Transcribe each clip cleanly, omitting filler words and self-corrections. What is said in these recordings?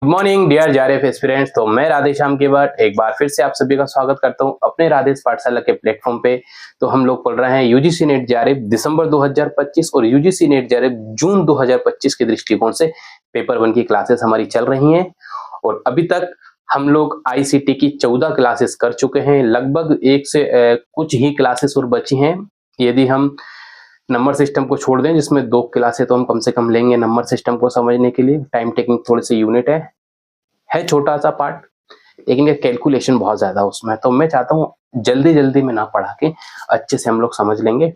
Good morning dear JRF aspirants. तो मैं राधेश्याम केवट एक बार फिर से आप सभी का स्वागत करता हूं अपने राधेश पाठशाला के प्लेटफॉर्म पे। तो हम लोग पढ़ रहे हैं यूजीसी नेट जेआरएफ दिसंबर 2025 और यूजीसी नेट जेआरएफ जून 2025 के दृष्टिकोण से पेपर 1 की क्लासेस हमारी चल रही हैं। और अभी तक हम लोग आईसीटी की 14 क्लासेस कर चुके हैं। लगभग एक से कुछ ही क्लासेस और बची हैं। यदि हम नंबर सिस्टम को छोड़ दें, जिसमें 2 क्लासें तो हम कम से कम लेंगे नंबर सिस्टम को समझने के लिए। टाइम टेकिंग थोड़ी सी यूनिट है छोटा सा पार्ट, लेकिन ये कैलकुलेशन बहुत ज्यादा उसमें। तो मैं चाहता हूँ जल्दी जल्दी में ना पढ़ा के अच्छे से हम लोग समझ लेंगे,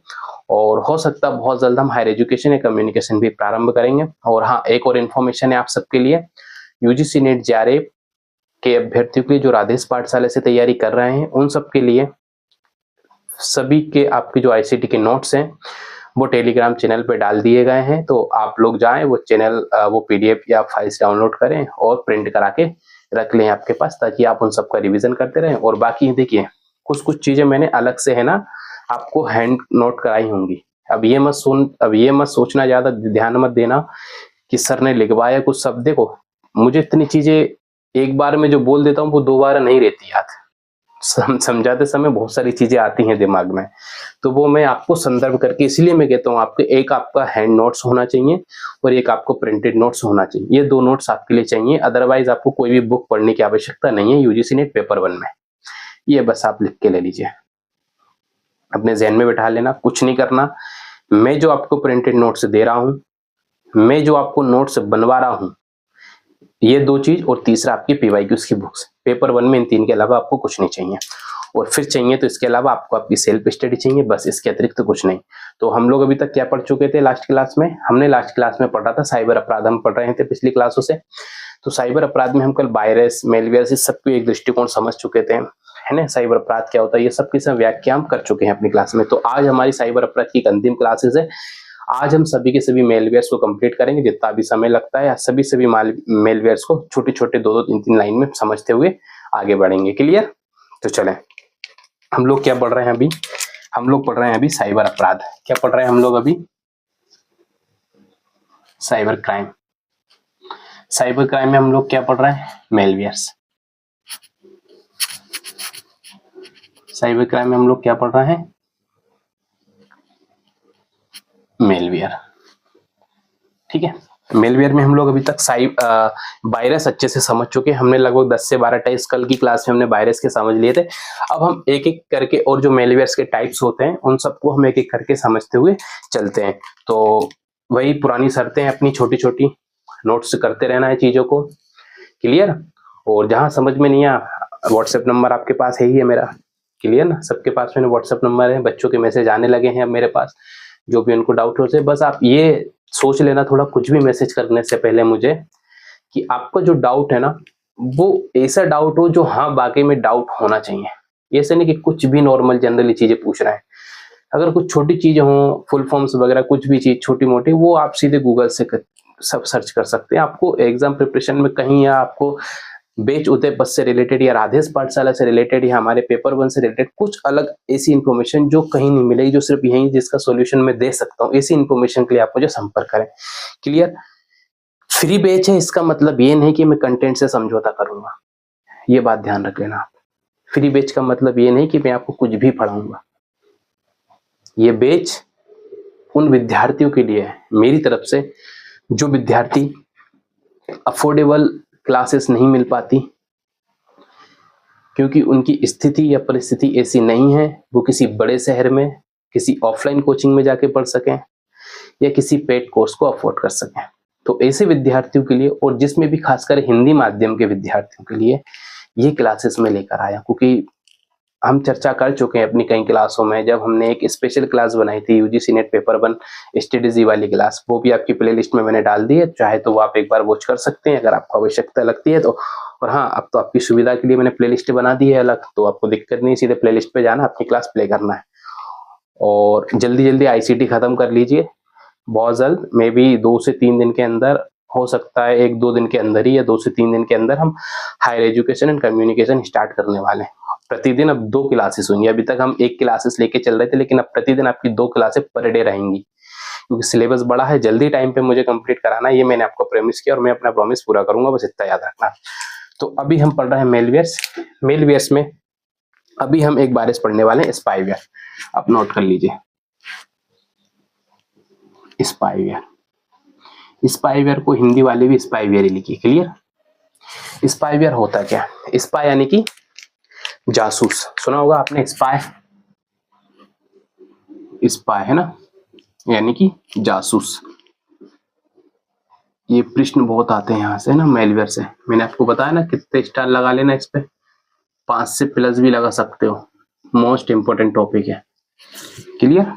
और हो सकता है बहुत जल्द हम हायर एजुकेशन या कम्युनिकेशन भी प्रारंभ करेंगे। और हाँ, एक और इन्फॉर्मेशन है आप सबके लिए। यूजीसी नेट जेआरएफ के अभ्यर्थियों के लिए जो राधेश पाठशाला से तैयारी कर रहे हैं, उन सब के लिए सभी के आपके जो आईसीटी के नोट्स हैं वो टेलीग्राम चैनल पे डाल दिए गए हैं। तो आप लोग जाएं, वो चैनल वो पीडीएफ या फाइल्स डाउनलोड करें और प्रिंट करा के रख लें आपके पास, ताकि आप उन सबका रिवीजन करते रहें। और बाकी देखिए, कुछ कुछ चीजें मैंने अलग से है ना आपको हैंड नोट कराई होंगी। अब ये मत सोचना, ज्यादा ध्यान मत देना कि सर ने लिखवाया कुछ शब्द। देखो, मुझे इतनी चीजें एक बार में जो बोल देता हूँ वो दोबारा नहीं रहती याद। समझाते समय बहुत सारी चीजें आती हैं दिमाग में, तो वो मैं आपको संदर्भ करके इसलिए मैं कहता हूँ आपके एक आपका हैंड नोट्स होना चाहिए और एक आपको प्रिंटेड नोट्स होना चाहिए। ये 2 नोट्स आपके लिए चाहिए, अदरवाइज आपको कोई भी बुक पढ़ने की आवश्यकता नहीं है यूजीसी नेट पेपर 1 में। ये बस आप लिख के ले लीजिए, अपने जहन में बैठा लेना, कुछ नहीं करना। मैं जो आपको प्रिंटेड नोट्स दे रहा हूँ, मैं जो आपको नोट्स बनवा रहा हूँ, ये 2 चीज, और तीसरा आपकी पीवाईक्यूज की बुक्स। पेपर 1 में इन 3 के अलावा आपको कुछ नहीं चाहिए। और फिर चाहिए तो इसके अलावा आपको आपकी सेल्फ स्टडी चाहिए, बस इसके अतिरिक्त तो कुछ नहीं। तो हम लोग अभी तक क्या पढ़ चुके थे लास्ट क्लास में? हमने लास्ट क्लास में पढ़ा था साइबर अपराध, हम पढ़ रहे थे पिछली क्लासों से। तो साइबर अपराध में हम कल वायरस, मेलवेयर, इस सबको एक दृष्टिकोण समझ चुके थे, है ना। साइबर अपराध क्या होता है, ये सब की सब व्याख्या हम कर चुके हैं अपनी क्लास में। तो आज हमारी साइबर अपराध की अंतिम क्लासेस है। आज हम सभी के सभी मेलवेयर्स को कंप्लीट करेंगे, जितना भी समय लगता है। सभी मेलवेयर्स को छोटे छोटे 2-2, 3-3 लाइन में समझते हुए आगे बढ़ेंगे। क्लियर? तो चलें, हम लोग क्या पढ़ रहे हैं अभी? हम लोग पढ़ रहे हैं अभी साइबर अपराध। क्या पढ़ रहे हैं हम लोग अभी? Cyber crime. साइबर क्राइम में हम लोग क्या पढ़ रहे हैं? मेलवेयर्स। साइबर क्राइम में हम लोग क्या पढ़ रहे हैं? मेलवेयर। ठीक है। मेलवेयर में हम लोग अभी तक वायरस अच्छे से समझ चुके हैं। हमने लगभग 10 से 12 टाइप्स, कल की क्लास में हमने वायरस के समझ लिए थे। अब हम एक एक करके, और जो मेलवेयर्स के टाइप्स होते हैं उन सबको हम एक एक करके समझते हुए चलते हैं। तो वही पुरानी शर्तें अपनी छोटी छोटी नोट्स करते रहना है चीजों को। क्लियर? और जहां समझ में नहीं आया, व्हाट्सएप नंबर आपके पास है ही है मेरा। क्लियर ना? सबके पास मैंने व्हाट्सएप नंबर है, बच्चों के मैसेज आने लगे हैं अब मेरे पास, जो भी उनको डाउट हो से। बस आप ये सोच लेना थोड़ा, कुछ भी मैसेज करने से पहले मुझे, कि आपका जो डाउट है ना, वो ऐसा डाउट हो जो हाँ वाकई में डाउट होना चाहिए। ऐसे नहीं कि कुछ भी नॉर्मल जनरली चीजें पूछ रहे हैं। अगर कुछ छोटी चीजें हो, फुल फॉर्म्स वगैरह, कुछ भी चीज छोटी मोटी, वो आप सीधे गूगल से सब सर्च कर सकते हैं। आपको एग्जाम प्रिपरेशन में कहीं, या आपको बेच उदय पद से रिलेटेड, या राधेश पाठशाला से रिलेटेड, या हमारे पेपर 1 से रिलेटेड कुछ अलग ऐसी इन्फॉर्मेशन जो कहीं नहीं मिलेगी, जो सिर्फ यही जिसका सॉल्यूशन मैं दे सकता हूँ, ऐसी इन्फॉर्मेशन के लिए आप मुझे संपर्क करें। क्लियर? फ्री बेच है, इसका मतलब ये नहीं कि मैं कंटेंट से समझौता करूंगा, ये बात ध्यान रख लेना आप। फ्री बेच का मतलब ये नहीं कि मैं आपको कुछ भी पढ़ाऊंगा। ये बेच उन विद्यार्थियों के लिए है मेरी तरफ से, जो विद्यार्थी अफोर्डेबल क्लासेस नहीं मिल पाती, क्योंकि उनकी स्थिति या परिस्थिति ऐसी नहीं है वो किसी बड़े शहर में किसी ऑफलाइन कोचिंग में जाके पढ़ सकें, या किसी पेड कोर्स को अफोर्ड कर सकें। तो ऐसे विद्यार्थियों के लिए, और जिसमें भी खासकर हिंदी माध्यम के विद्यार्थियों के लिए, ये क्लासेस में लेकर आया। क्योंकि हम चर्चा कर चुके हैं अपनी कई क्लासों में, जब हमने एक स्पेशल क्लास बनाई थी यूजीसी नेट पेपर 1 स्ट्रेटेजी वाली क्लास, वो भी आपकी प्लेलिस्ट में मैंने डाल दी है, चाहे तो वो आप एक बार वॉच कर सकते हैं अगर आपको आवश्यकता लगती है तो। और हाँ, अब तो आपकी सुविधा के लिए मैंने प्लेलिस्ट बना दी है अलग, तो आपको दिक्कत नहीं, सीधे प्लेलिस्ट पे जाना, अपनी क्लास प्ले करना है। और जल्दी जल्दी आईसीटी खत्म कर लीजिए, बहुत जल्द, मे बी 2 से 3 दिन के अंदर, हो सकता है 1-2 दिन के अंदर ही, या 2 से 3 दिन के अंदर हम higher education and communication start करने वाले हैं। प्रतिदिन अब 2 क्लासेस होंगी। अभी तक हम 1 क्लासेस लेके चल रहे थे, लेकिन अब प्रतिदिन आपकी 2 क्लासेस पर डे रहेंगी। क्योंकि सिलेबस बड़ा है, जल्दी टाइम पे मुझे कंप्लीट कराना है, ये मैंने आपको प्रॉमिस किया और मैं अपना प्रॉमिस पूरा करूंगा, बस इतना याद रखना। तो अभी हम पढ़ रहे हैं मेलवेयर्स। मेलवेयर्स में अभी हम एक बारिश पढ़ने वाले हैं स्पाईवेयर। आप नोट कर लीजिए, स्पाईवेयर। स्पाईवेयर को हिंदी वाले भी स्पाईवेयर ही लिखिए, क्लियर। स्पाईवेयर होता क्या? स्पाई यानी कि जासूस, सुना होगा आपने स्पाई, स्पाई है ना, यानी कि जासूस। ये प्रश्न बहुत आते हैं यहाँ से ना, मेलवेयर से। मैंने आपको बताया ना कितने स्टार लगा लेना इस पे, 5 से प्लस भी लगा सकते हो, मोस्ट इंपोर्टेंट टॉपिक है, क्लियर।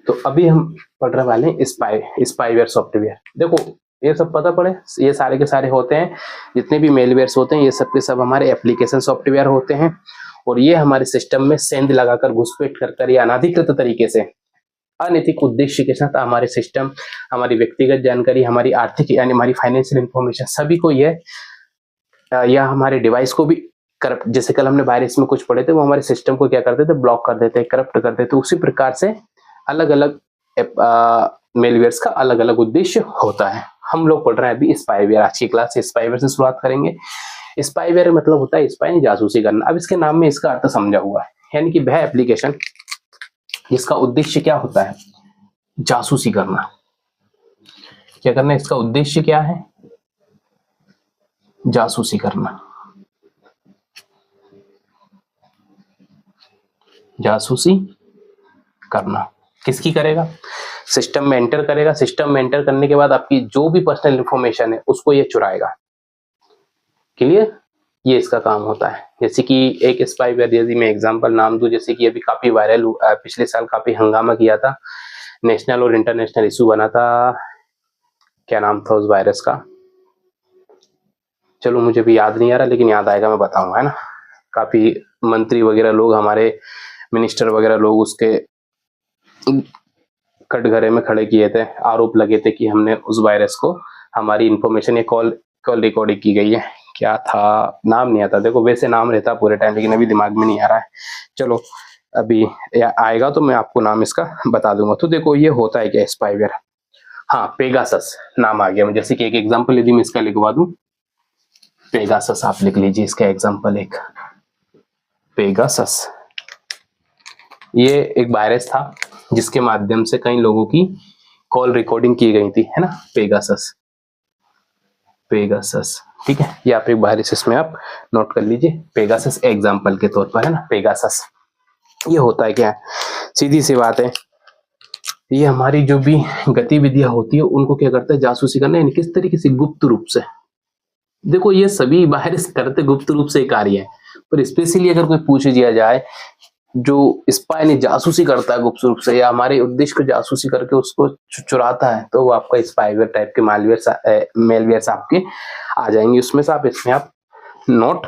तो अभी हम पढ़ रहे वाले हैं स्पाईवेयर सॉफ्टवेयर। देखो ये सब पता पड़े, ये सारे के सारे होते हैं, जितने भी मेलवेयर्स होते हैं ये सब के सब हमारे एप्लीकेशन सॉफ्टवेयर होते हैं, और ये हमारे सिस्टम में सेंध लगाकर, घुसपैठ कर या अनाधिकृत तरीके से अनैतिक उद्देश्य के साथ हमारे सिस्टम, हमारी व्यक्तिगत जानकारी, हमारी आर्थिक यानी हमारी फाइनेंशियल इंफॉर्मेशन सभी को ये या हमारे डिवाइस को भी करप्ट, जैसे कल हमने वायरस में कुछ पढ़े थे, वो हमारे सिस्टम को क्या करते थे, ब्लॉक कर देते, करप्ट कर देते। उसी प्रकार से अलग अलग मेलवेयर्स का अलग अलग उद्देश्य होता है। हम लोग पढ़ रहे हैं अभी स्पाईवेयर, आज की क्लास से स्पाईवेयर से शुरुआत करेंगे। स्पाईवेयर मतलब होता है स्पाई जासूसी करना। अब इसके नाम में इसका अर्थ समझा हुआ है, यानी कि वह एप्लीकेशन जिसका उद्देश्य क्या होता है, जासूसी करना। क्या करना, इसका उद्देश्य क्या है, जासूसी करना। जासूसी करना किसकी करेगा, सिस्टम में एंटर करेगा। सिस्टम में एंटर करने के बाद आपकी जो भी पर्सनल इंफॉर्मेशन है उसको ये चुराएगा, क्लियर। ये इसका काम होता है। जैसे कि एक स्पाईवेयर, यदि मैं एग्जांपल नाम दूं, जैसे कि अभी काफी वायरल, पिछले साल काफी हंगामा किया था, नेशनल और इंटरनेशनल इशू बना था, क्या नाम था उस वायरस का, चलो मुझे भी याद नहीं आ रहा, लेकिन याद आएगा मैं बताऊंगा, है ना। काफी मंत्री वगैरह लोग, हमारे मिनिस्टर वगैरह लोग उसके कटघरे में खड़े किए थे, आरोप लगे थे कि हमने उस वायरस को, हमारी इंफॉर्मेशन, ये कॉल रिकॉर्डिंग की गई है। क्या था, नाम नहीं आता, देखो वैसे नाम रहता पूरे टाइम, लेकिन अभी दिमाग में नहीं आ रहा है। चलो अभी आएगा तो मैं आपको नाम इसका बता दूंगा। तो देखो ये होता है क्या स्पाईवेयर, हाँ पेगासस नाम आ गया। जैसे कि एक एग्जांपल यदि मैं इसका लिखवा दूं, पेगासस आप लिख लीजिए इसका एग्जांपल एक, पेगासस। ये एक वायरस था जिसके माध्यम से कई लोगों की कॉल रिकॉर्डिंग की गई थी, है ना, पेगासस, पेगासस, ठीक है। ये आप एक वायरस इसमें आप नोट कर लीजिए, पेगासस एग्जांपल के तौर पर, है ना, पेगासस। ये होता है क्या, सीधी सी बात है, ये हमारी जो भी गतिविधियां होती है उनको क्या करता है, जासूसी करना, यानी किस तरीके से, गुप्त रूप से। देखो ये सभी वायरस करते गुप्त रूप से कार्य है, पर स्पेशली अगर कोई पूछ दिया जाए जो स्पाई ने जासूसी करता है गुप्त रूप से, या हमारे उद्देश्य को जासूसी करके उसको चुराता है, तो वो आपका स्पाईवेयर टाइप के मेलवेयर्स आपके आ जाएंगे उसमें से। आप इसमें आप नोट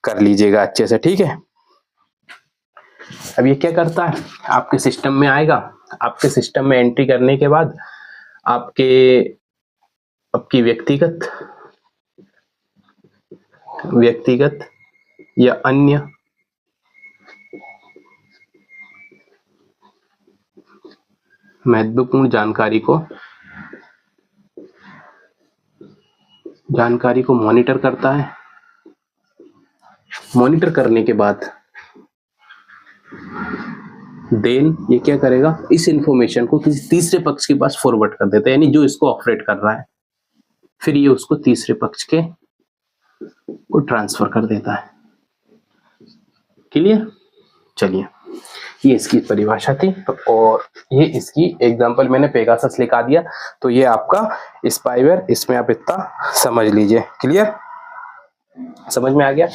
कर लीजिएगा अच्छे से, ठीक है। अब ये क्या करता है, आपके सिस्टम में आएगा, आपके सिस्टम में एंट्री करने के बाद आपकी व्यक्तिगत या अन्य महत्वपूर्ण जानकारी को मॉनिटर करता है। मॉनिटर करने के बाद देन ये क्या करेगा, इस इंफॉर्मेशन को किसी तीसरे पक्ष के पास फॉरवर्ड कर देता है, यानी जो इसको ऑपरेट कर रहा है, फिर ये उसको तीसरे पक्ष के को ट्रांसफर कर देता है, क्लियर। चलिए ये इसकी परिभाषा थी, और ये इसकी एग्जांपल मैंने पेगासस लिखा दिया, तो ये आपका स्पाईवेयर, इसमें आप इतना समझ लीजिए, क्लियर, समझ में आ गया।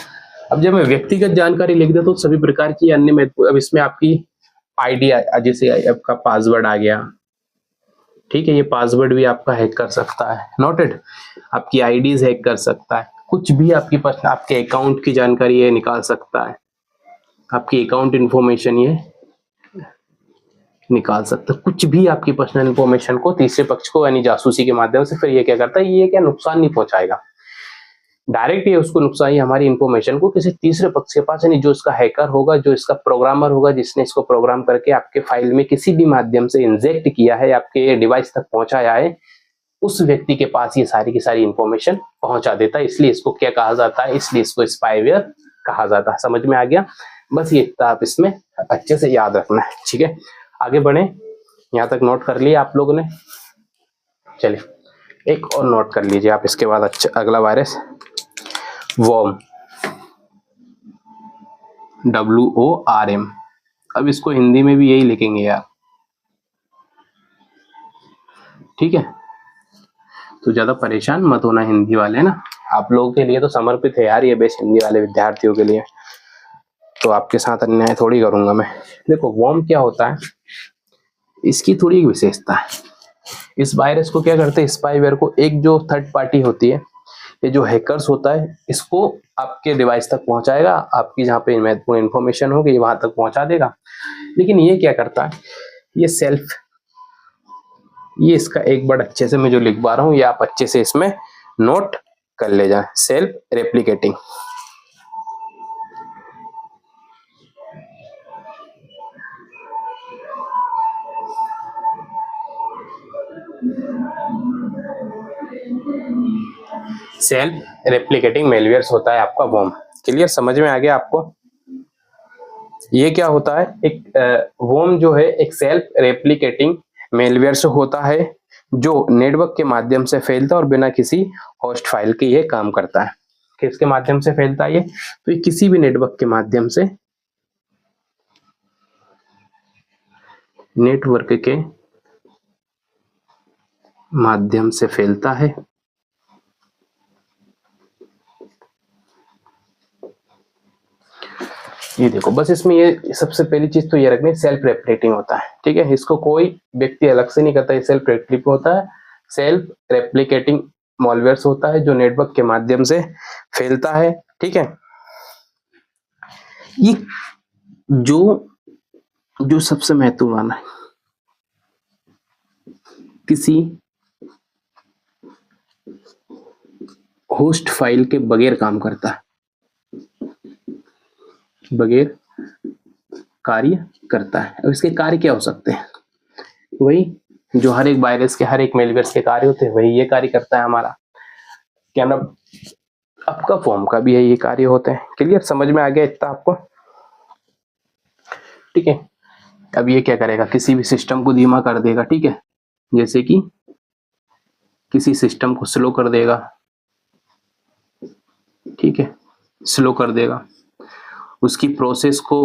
अब जब मैं व्यक्तिगत जानकारी लिख देता हूँ तो सभी प्रकार की अन्य अब इसमें आपकी आईडी, जैसे आपका पासवर्ड आ गया, ठीक है, ये पासवर्ड भी आपका हैक कर सकता है, नोटेड, आपकी आईडीज हैक कर सकता है, कुछ भी आपके अकाउंट की जानकारी ये निकाल सकता है, आपकी अकाउंट इंफॉर्मेशन ये निकाल सकता है, कुछ भी आपकी पर्सनल इंफॉर्मेशन को तीसरे पक्ष को, यानी जासूसी के माध्यम से, फिर ये क्या करता है, ये क्या नुकसान नहीं पहुंचाएगा, डायरेक्ट ये उसको नुकसान, ये हमारी इंफॉर्मेशन को किसी तीसरे पक्ष के पास, यानी जो इसका हैकर होगा, जो इसका प्रोग्रामर होगा, जिसने इसको प्रोग्राम करके आपके फाइल में किसी भी माध्यम से इंजेक्ट किया है, आपके डिवाइस तक पहुंचाया है, उस व्यक्ति के पास ये सारी की सारी इंफॉर्मेशन पहुंचा देता है। इसलिए इसको क्या कहा जाता है, इसलिए इसको स्पाईवेयर कहा जाता है। समझ में आ गया? बस ये आप इसमें अच्छे से याद रखना है, ठीक है। आगे बढ़े, यहाँ तक नोट कर लिया आप लोगों ने। चलिए एक और नोट कर लीजिए आप इसके बाद। अच्छा, अगला वायरस वॉर्म, WORM। अब इसको हिंदी में भी यही लिखेंगे यार, ठीक है। तो ज्यादा परेशान मत होना हिंदी वाले ना, आप लोगों के लिए तो समर्पित है यार ये बेस, हिंदी वाले विद्यार्थियों के लिए। तो आपके साथ अन्याय थोड़ी करूंगा मैं। देखो वॉर्म क्या होता है, इसकी थोड़ी एक विशेषता है। इस वायरस को क्या करते हैं, स्पाईवेयर को, एक जो थर्ड पार्टी होती है, ये जो हैकर्स होता है, इसको आपके डिवाइस तक पहुंचाएगा, आपकी जहाँ पे महत्वपूर्ण इंफॉर्मेशन होगी वहां तक पहुंचा देगा। लेकिन ये क्या करता है, ये सेल्फ, ये इसका एक बार अच्छे से मैं जो लिख पा रहा हूँ, ये आप अच्छे से इसमें नोट कर ले जाए। Self replicating, self replicating malwares होता है आपका वॉर्म। क्लियर, समझ में आ गया आपको? ये क्या होता है, एक वॉर्म जो है एक सेल्फ रेप्लिकेटिंग मेलवेयर से होता है, जो नेटवर्क के माध्यम से फैलता है और बिना किसी होस्ट फाइल के ये काम करता है। किसके माध्यम से फैलता है ये, तो ये किसी भी नेटवर्क के माध्यम से, नेटवर्क के माध्यम से फैलता है। ये देखो, बस इसमें ये सबसे पहली चीज तो ये रखनी, सेल्फ रेप्लिकेटिंग होता है, ठीक है। इसको कोई व्यक्ति अलग से नहीं करता, ये सेल्फ रेप्लिकेटिंग होता है। सेल्फ रेप्लिकेटिंग मॉलवेयर्स होता है जो नेटवर्क के माध्यम से फैलता है, ठीक है। ये जो सबसे महत्वपूर्ण है, किसी होस्ट फाइल के बगैर काम करता है, बगैर कार्य करता है। अब इसके कार्य क्या हो सकते हैं, वही जो हर एक वायरस के, हर एक मेलवेयर के कार्य होते हैं, वही ये कार्य करता है हमारा। क्या नाम, आपका फॉर्म का भी है ये कार्य होते हैं। क्लियर, समझ में आ गया इतना आपको? ठीक है। अब ये क्या करेगा, किसी भी सिस्टम को धीमा कर देगा, ठीक है। जैसे कि किसी सिस्टम को स्लो कर देगा, ठीक है, स्लो कर देगा, उसकी प्रोसेस को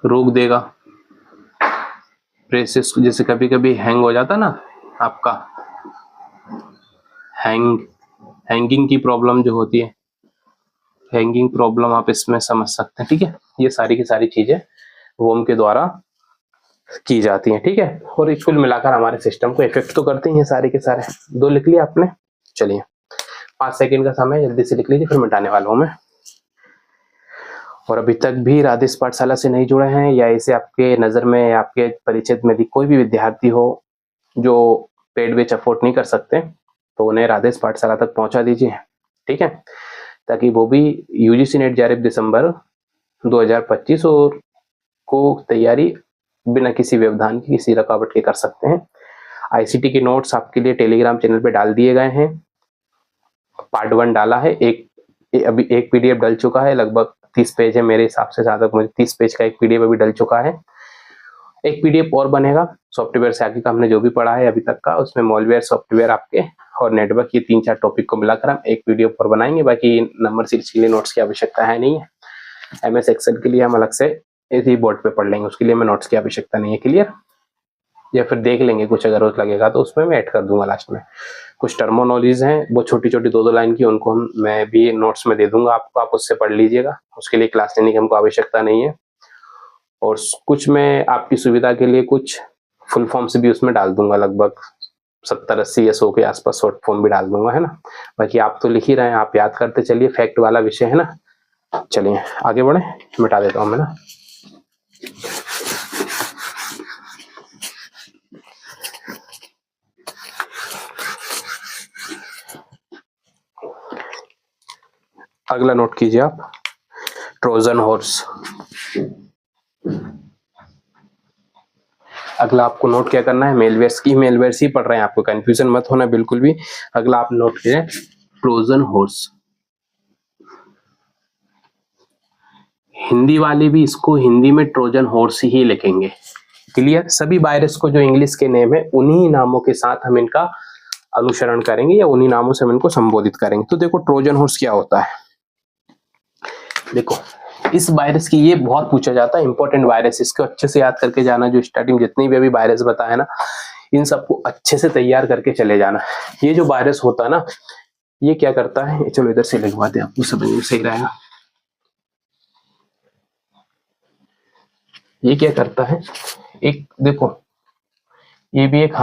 रोक देगा। प्रोसेस जैसे कभी कभी हैंग हो जाता ना आपका, हैंगिंग की प्रॉब्लम जो होती है, हैंगिंग प्रॉब्लम आप इसमें समझ सकते हैं, ठीक है। ये सारी की सारी चीजें वॉर्म के द्वारा की जाती हैं, ठीक है। और कुल मिलाकर हमारे सिस्टम को इफेक्ट तो करते हैं ये सारे के सारे। दो लिख लिया आपने, चलिए 5 सेकंड का समय, जल्दी से लिख लीजिए, फिर मिटाने वाला हूं मैं। और अभी तक भी राधेश पाठशाला से नहीं जुड़े हैं, या इसे आपके नज़र में, आपके परिचित में यदि कोई भी विद्यार्थी हो जो पेड बैच अफोर्ड नहीं कर सकते, तो उन्हें राधेश पाठशाला तक पहुंचा दीजिए, ठीक है, ताकि वो भी यूजीसी नेट जेआरएफ दिसंबर 2025 और को तैयारी बिना किसी व्यवधान की, किसी रुकावट के कर सकते हैं। आईसीटी के नोट्स आपके लिए टेलीग्राम चैनल पे डाल दिए गए हैं। पार्ट 1 डाला है, अभी एक पीडीएफ डल चुका है, लगभग 30 पेज है मेरे हिसाब से, जहां तक मुझे 30 पेज का एक पीडीएफ अभी डल चुका है। एक पीडीएफ और बनेगा सॉफ्टवेयर से आगे का, हमने जो भी पढ़ा है अभी तक का, उसमें मॉलवेयर, सॉफ्टवेयर आपके और नेटवर्क, ये 3-4 टॉपिक को मिलाकर हम एक पीडीएफ और बनाएंगे। बाकी नंबर सीरीज के लिए नोट्स की आवश्यकता है नहीं है। एमएस एक्सेल के लिए हम अलग से इसी बोर्ड पे पढ़ लेंगे, उसके लिए मैं नोट्स की आवश्यकता नहीं है। क्लियर, या फिर देख लेंगे कुछ अगर लगेगा तो उसमें मैं ऐड कर दूंगा लास्ट में। कुछ टर्मोलॉजीज हैं वो छोटी छोटी 2-2 लाइन की, उनको मैं भी नोट्स में दे दूंगा आपको, आप उससे पढ़ लीजिएगा, उसके लिए क्लास लेने की हमको आवश्यकता नहीं है। और कुछ मैं आपकी सुविधा के लिए कुछ फुल फॉर्म से भी उसमें डाल दूंगा, लगभग 70-80 या 100 के आसपास शॉर्ट फॉर्म भी डाल दूंगा, है ना। बाकी आप तो लिख ही रहे हैं, आप याद करते चलिए, फैक्ट वाला विषय है ना। चलिए आगे बढ़े, मिटा देता हूँ मैं ना। अगला नोट कीजिए आप, ट्रोजन हॉर्स। अगला आपको नोट क्या करना है, मेलवेयर्स की, मेलवेयर्स ही पढ़ रहे हैं, आपको कंफ्यूजन मत होना बिल्कुल भी। अगला आप नोट कीजिए ट्रोजन हॉर्स। हिंदी वाले भी इसको हिंदी में ट्रोजन हॉर्स ही लिखेंगे। क्लियर? सभी वायरस को जो इंग्लिश के नेम है उन्हीं नामों के साथ हम इनका अनुसरण करेंगे या उन्हीं नामों से हम इनको संबोधित करेंगे। तो देखो ट्रोजन हॉर्स क्या होता है। देखो इस वायरस की, ये बहुत पूछा जाता है, इंपॉर्टेंट वायरस, इसको अच्छे से याद करके जाना। जो स्टार्टिंग जितनी भी अभी वायरस बताया ना, इन सबको अच्छे से तैयार करके चले जाना। ये जो वायरस होता है ना, ये क्या करता है, चलो इधर से लिखवाते हैं, आपको समझ में सही रहेगा। ये क्या करता है, एक देखो ये भी एक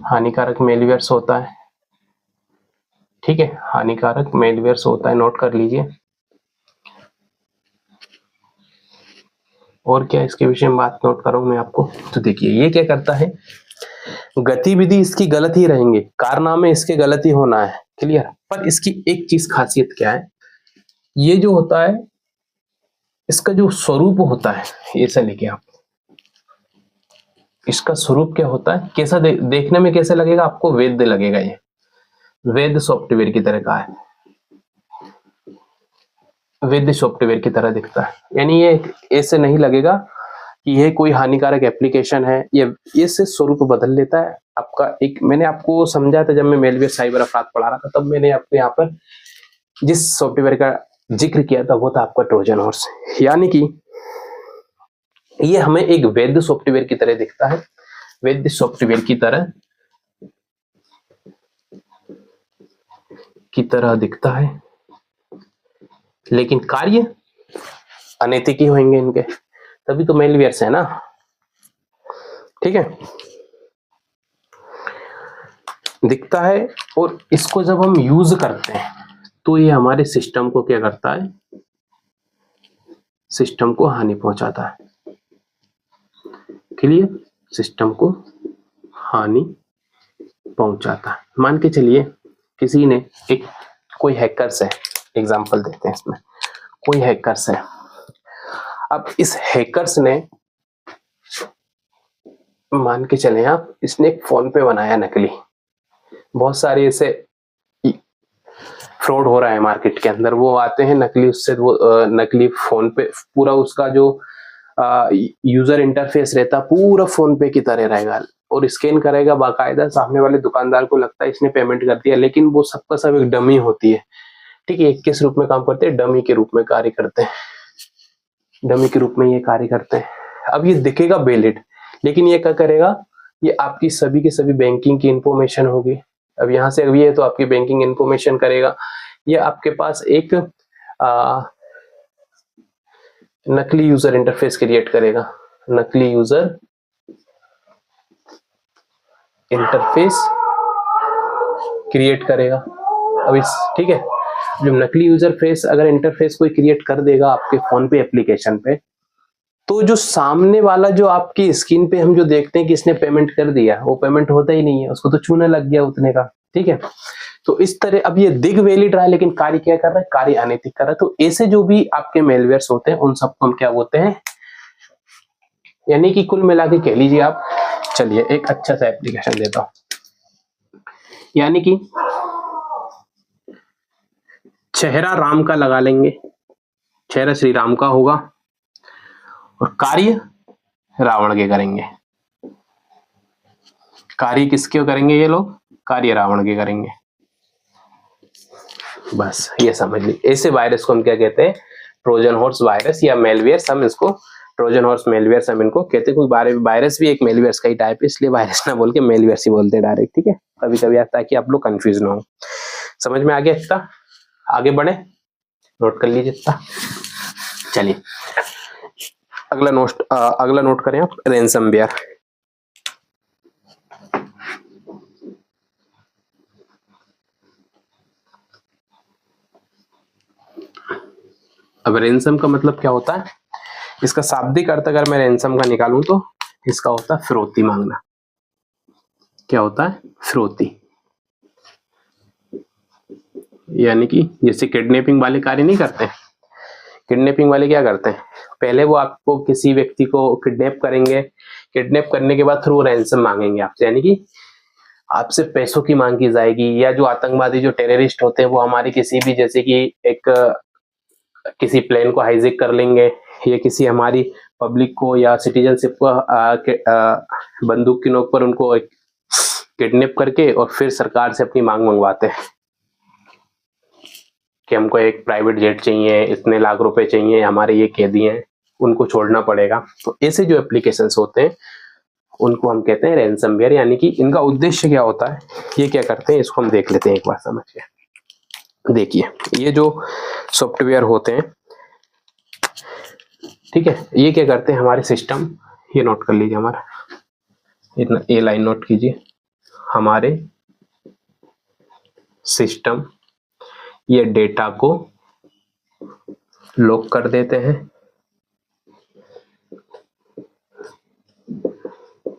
हानिकारक मेलवेयर्स होता है। ठीक है, हानिकारक मेलवेयर्स होता है, नोट कर लीजिए। और क्या इसके विषय में बात नोट करूं मैं आपको, तो देखिए ये क्या करता है, गतिविधि इसकी गलत ही रहेंगे, कारनामे इसके गलत ही होना है। क्लियर? पर इसकी एक चीज खासियत क्या है, ये जो होता है इसका जो स्वरूप होता है, ऐसा लिखिए आप, इसका स्वरूप क्या होता है, कैसा देखने में कैसे लगेगा आपको, वैध लगेगा। ये वैध सॉफ्टवेयर की तरह का है, वैध सॉफ्टवेयर की तरह दिखता है। यानी ये ऐसे नहीं लगेगा कि ये कोई हानिकारक एप्लीकेशन है, ये से स्वरूप बदल लेता है आपका। एक मैंने आपको समझा था जब मैं मेलवेयर साइबर अपराध पढ़ा रहा था, तब मैंने आपको यहाँ पर जिस सॉफ्टवेयर का जिक्र किया था वो था आपका ट्रोजन हॉर्स। यानी कि ये हमें एक वैध सॉफ्टवेयर की तरह दिखता है, वैध सॉफ्टवेयर की तरह दिखता है, लेकिन कार्य अनैतिक ही होंगे इनके, तभी तो मेलवेयर्स है ना। ठीक है, दिखता है। और इसको जब हम यूज करते हैं तो ये हमारे सिस्टम को क्या करता है, सिस्टम को हानि पहुंचाता है। क्लियर? सिस्टम को हानि पहुंचाता है। मान के चलिए किसी ने कोई हैकर्स है, एग्जांपल देते हैं इसमें, कोई हैकर्स है। अब इस हैकर्स ने, मान के चले आप, इसने एक फोन पे बनाया नकली। बहुत सारे ऐसे फ्रॉड हो रहा है मार्केट के अंदर, वो आते हैं नकली, उससे वो नकली फोन पे पूरा उसका जो यूजर इंटरफेस रहता पूरा फोन पे की तरह रहेगा, और स्कैन करेगा बाकायदा। सामने वाले दुकानदार को लगता है इसने पेमेंट कर दिया, लेकिन वो सबका सब एक डमी होती है। ठीक है, किस रूप में काम करते हैं, डमी के रूप में कार्य करते हैं, डमी के रूप में ये कार्य करते हैं। अब ये दिखेगा वैलिड, लेकिन ये क्या करेगा, ये आपकी सभी की सभी बैंकिंग की इंफॉर्मेशन होगी। अब यहाँ से अभी है तो आपकी बैंकिंग इंफॉर्मेशन करेगा। ये आपके पास एक नकली यूजर इंटरफेस क्रिएट करेगा, नकली यूजर इंटरफेस क्रिएट करेगा। अब इस, ठीक है, जो नकली यूजर फेस अगर इंटरफेस कोई क्रिएट कर देगा आपके फोन पे एप्लीकेशन पे, तो जो सामने वाला जो आपकी स्क्रीन पे हम जो देखते हैं कि इसने पेमेंट कर दिया, वो पेमेंट होता ही नहीं है, उसको तो चूना लग गया उतने का। ठीक है, तो इस तरह अब ये दिग वैलिड रहा है, लेकिन कार्य क्या कर रहा है, कार्य अनैतिक कर रहा है। तो ऐसे जो भी आपके मेलवेयर्स होते हैं उन सबको हम क्या बोलते हैं, यानी कि कुल मिला के कह लीजिए आप, चलिए एक अच्छा सा एप्लीकेशन देता हूं, यानी कि चेहरा राम का लगा लेंगे, चेहरा श्री राम का होगा, और कार्य रावण के करेंगे। कार्य किसके करेंगे ये लोग, कार्य रावण के करेंगे। बस ये समझ लीजिए, ऐसे वायरस को हम क्या कहते हैं, ट्रोजन हॉर्स वायरस या मेलवेयर्स। हम इसको ट्रोजन हॉर्स मेलवेयर्स हम इनको कहते हैं। कोई वायरस भी एक मेलवेयर्स का ही टाइप है, इसलिए वायरस ना बोल के मेलवेयर्स ही बोलते हैं डायरेक्ट। ठीक है, कभी कभी आता है कि आप लोग कंफ्यूज ना हो। समझ में आ गया इतना? आगे बढ़े, नोट कर लीजिए इतना। चलिए अगला नोट करें आप, रैनसमवेयर। अब रैनसम का मतलब क्या होता है, इसका शाब्दिक अर्थ अगर मैं रैनसम का निकालूं तो इसका होता है फिरौती मांगना। क्या होता है, फिरौती। यानी कि जैसे किडनैपिंग वाले कार्य नहीं करते, किडनैपिंग वाले क्या करते हैं, पहले वो आपको किसी व्यक्ति को किडनैप करेंगे, किडनैप करने के बाद फिर वो रैंसम मांगेंगे आपसे, यानी कि आपसे पैसों की मांग की जाएगी। या जो आतंकवादी जो टेररिस्ट होते हैं वो हमारी किसी भी जैसे कि एक किसी प्लेन को हाईजैक कर लेंगे या किसी हमारी पब्लिक को या सिटीजनशिप को बंदूक की नोक पर उनको किडनैप करके और फिर सरकार से अपनी मांग मंगवाते हैं कि हमको एक प्राइवेट जेट चाहिए, इतने लाख रुपए चाहिए, हमारे ये कैदी हैं, उनको छोड़ना पड़ेगा। तो ऐसे जो एप्लीकेशंस होते हैं उनको हम कहते हैं रैंसमवेयर। यानी कि इनका उद्देश्य क्या होता है, ये क्या करते हैं, इसको हम देख लेते हैं एक बार समझ के। देखिए ये जो सॉफ्टवेयर होते हैं, ठीक है, ये क्या करते हैं, हमारे सिस्टम, ये नोट कर लीजिए, हमारा इतना ए लाइन नोट कीजिए, हमारे सिस्टम ये डेटा को लॉक कर देते हैं,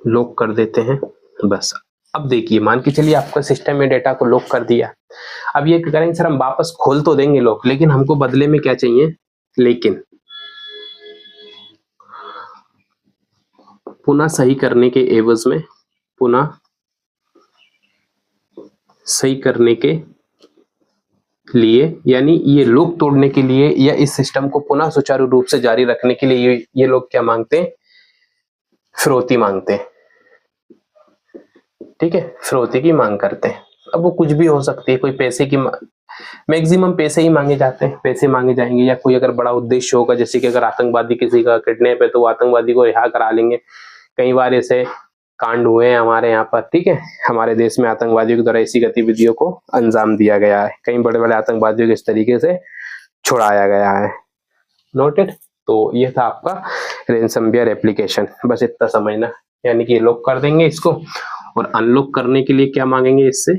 लॉक कर देते हैं बस। अब देखिए मान के चलिए आपका सिस्टम में डेटा को लॉक कर दिया, अब ये करेंगे सर हम वापस खोल तो देंगे लॉक, लेकिन हमको बदले में क्या चाहिए, लेकिन पुनः सही करने के एवज में, पुनः सही करने के लिए, यानी ये लॉक तोड़ने के लिए या इस सिस्टम को पुनः सुचारू रूप से जारी रखने के लिए ये लोग क्या मांगते हैं, फिरौती मांगते हैं। ठीक है, फिरौती की मांग करते हैं। अब वो कुछ भी हो सकती है, कोई पैसे की, मैक्सिमम पैसे ही मांगे जाते हैं, पैसे मांगे जाएंगे, या कोई अगर बड़ा उद्देश्य होगा, जैसे कि अगर आतंकवादी किसी का किडनैप है तो वो आतंकवादी को रिहा करा लेंगे। कई बार ऐसे कांड हुए हैं हमारे यहाँ पर, ठीक है, हमारे देश में आतंकवादियों के द्वारा ऐसी गतिविधियों को अंजाम दिया गया है, कई बड़े बड़े आतंकवादियों को इस तरीके से छुड़ाया गया है। नोटेड। तो ये था आपका रैंसमवेयर एप्लीकेशन, बस इतना समझना, यानी कि लॉक कर देंगे इसको और अनलॉक करने के लिए क्या मांगेंगे, इससे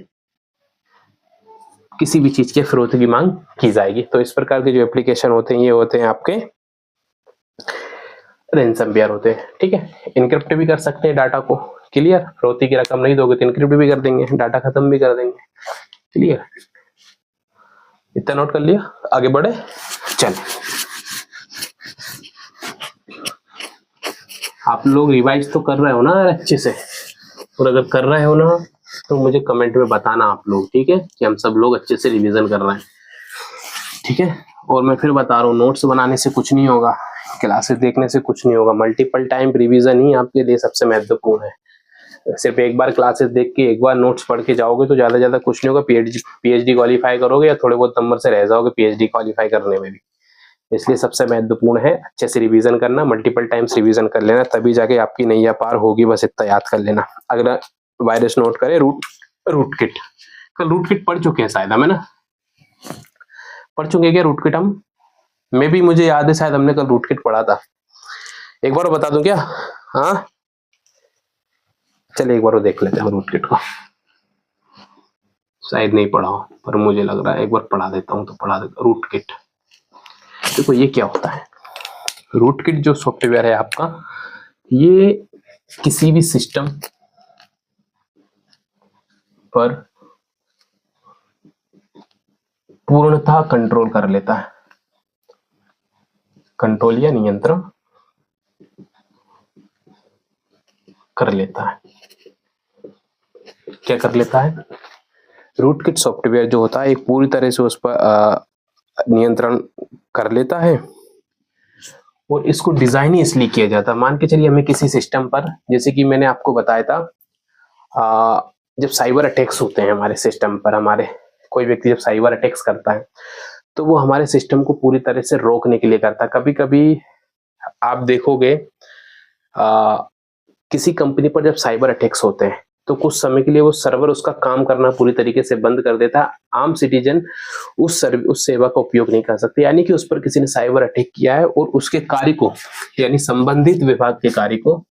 किसी भी चीज के फिरौती की मांग की जाएगी। तो इस प्रकार के जो एप्लीकेशन होते हैं ये होते हैं आपके रैंसमवेयर होते हैं। ठीक है, इनक्रिप्ट भी कर सकते हैं डाटा को, क्लियर, फिरौती की रकम नहीं दोगे तो इनक्रिप्ट भी कर देंगे, डाटा खत्म भी कर देंगे, क्लियर, इतना नोट कर लिया, आगे बढ़े, चल आप लोग रिवाइज तो कर रहे हो ना अच्छे से, और अगर कर रहे हो ना तो मुझे कमेंट में बताना आप लोग, ठीक है, कि हम सब लोग अच्छे से रिवीजन कर रहे हैं, ठीक है। और मैं फिर बता रहा हूँ, नोट्स बनाने से कुछ नहीं होगा, क्लासेस देखने से कुछ नहीं होगा, मल्टीपल टाइम रिवीजन ही आपके लिए सबसे महत्वपूर्ण है। सिर्फ एक बार क्लासेस देख के एक बार नोट्स पढ़ के जाओगे तो ज्यादा कुछ नहीं होगा, पीएचडी क्वालिफाई करोगे या थोड़े बहुत नंबर से रह जाओगे पीएचडी क्वालिफाई करने में भी। इसलिए सबसे महत्वपूर्ण है अच्छे से रिवीजन करना, मल्टीपल टाइम्स रिवीजन कर लेना, तभी जाके आपकी नैया पार होगी, बस इतना याद कर लेना। अगला वायरस नोट करें, रूट किट, कल रूट किट पढ़ चुके हैं शायद हम, है ना, पढ़ चुके क्या रूट किट हम, मैं भी, मुझे याद है शायद हमने कल रूट किट पढ़ा था, एक बार बता दूं क्या, हाँ चलिए एक बार देख लेते हैं रूट किट को, शायद नहीं पढ़ा हो पर मुझे लग रहा है एक बार पढ़ा देता हूँ, तो पढ़ा देता रूट किट। देखो ये क्या होता है, रूट किट जो सॉफ्टवेयर है आपका, ये किसी भी सिस्टम पर पूर्णतः कंट्रोल कर लेता है, कंट्रोल या नियंत्रण कर लेता है। क्या कर लेता है, रूट किट सॉफ्टवेयर जो होता है एक पूरी तरह से उस पर नियंत्रण कर लेता है, और इसको डिजाइन ही इसलिए किया जाता है, मान के चलिए हमें किसी सिस्टम पर, जैसे कि मैंने आपको बताया था, जब साइबर अटैक्स होते हैं हमारे सिस्टम पर, हमारे कोई व्यक्ति जब साइबर अटैक्स करता है तो वो हमारे सिस्टम को पूरी तरह से रोकने के लिए करता है। कभी कभी आप देखोगे किसी कंपनी पर जब साइबर अटैक्स होते हैं तो कुछ समय के लिए वो सर्वर उसका काम करना पूरी तरीके से बंद कर देता है, आम सिटीजन उस सेवा का उपयोग नहीं कर सकते, यानी कि उस पर किसी ने साइबर अटैक किया है और उसके कार्य को, यानी संबंधित विभाग के कार्य को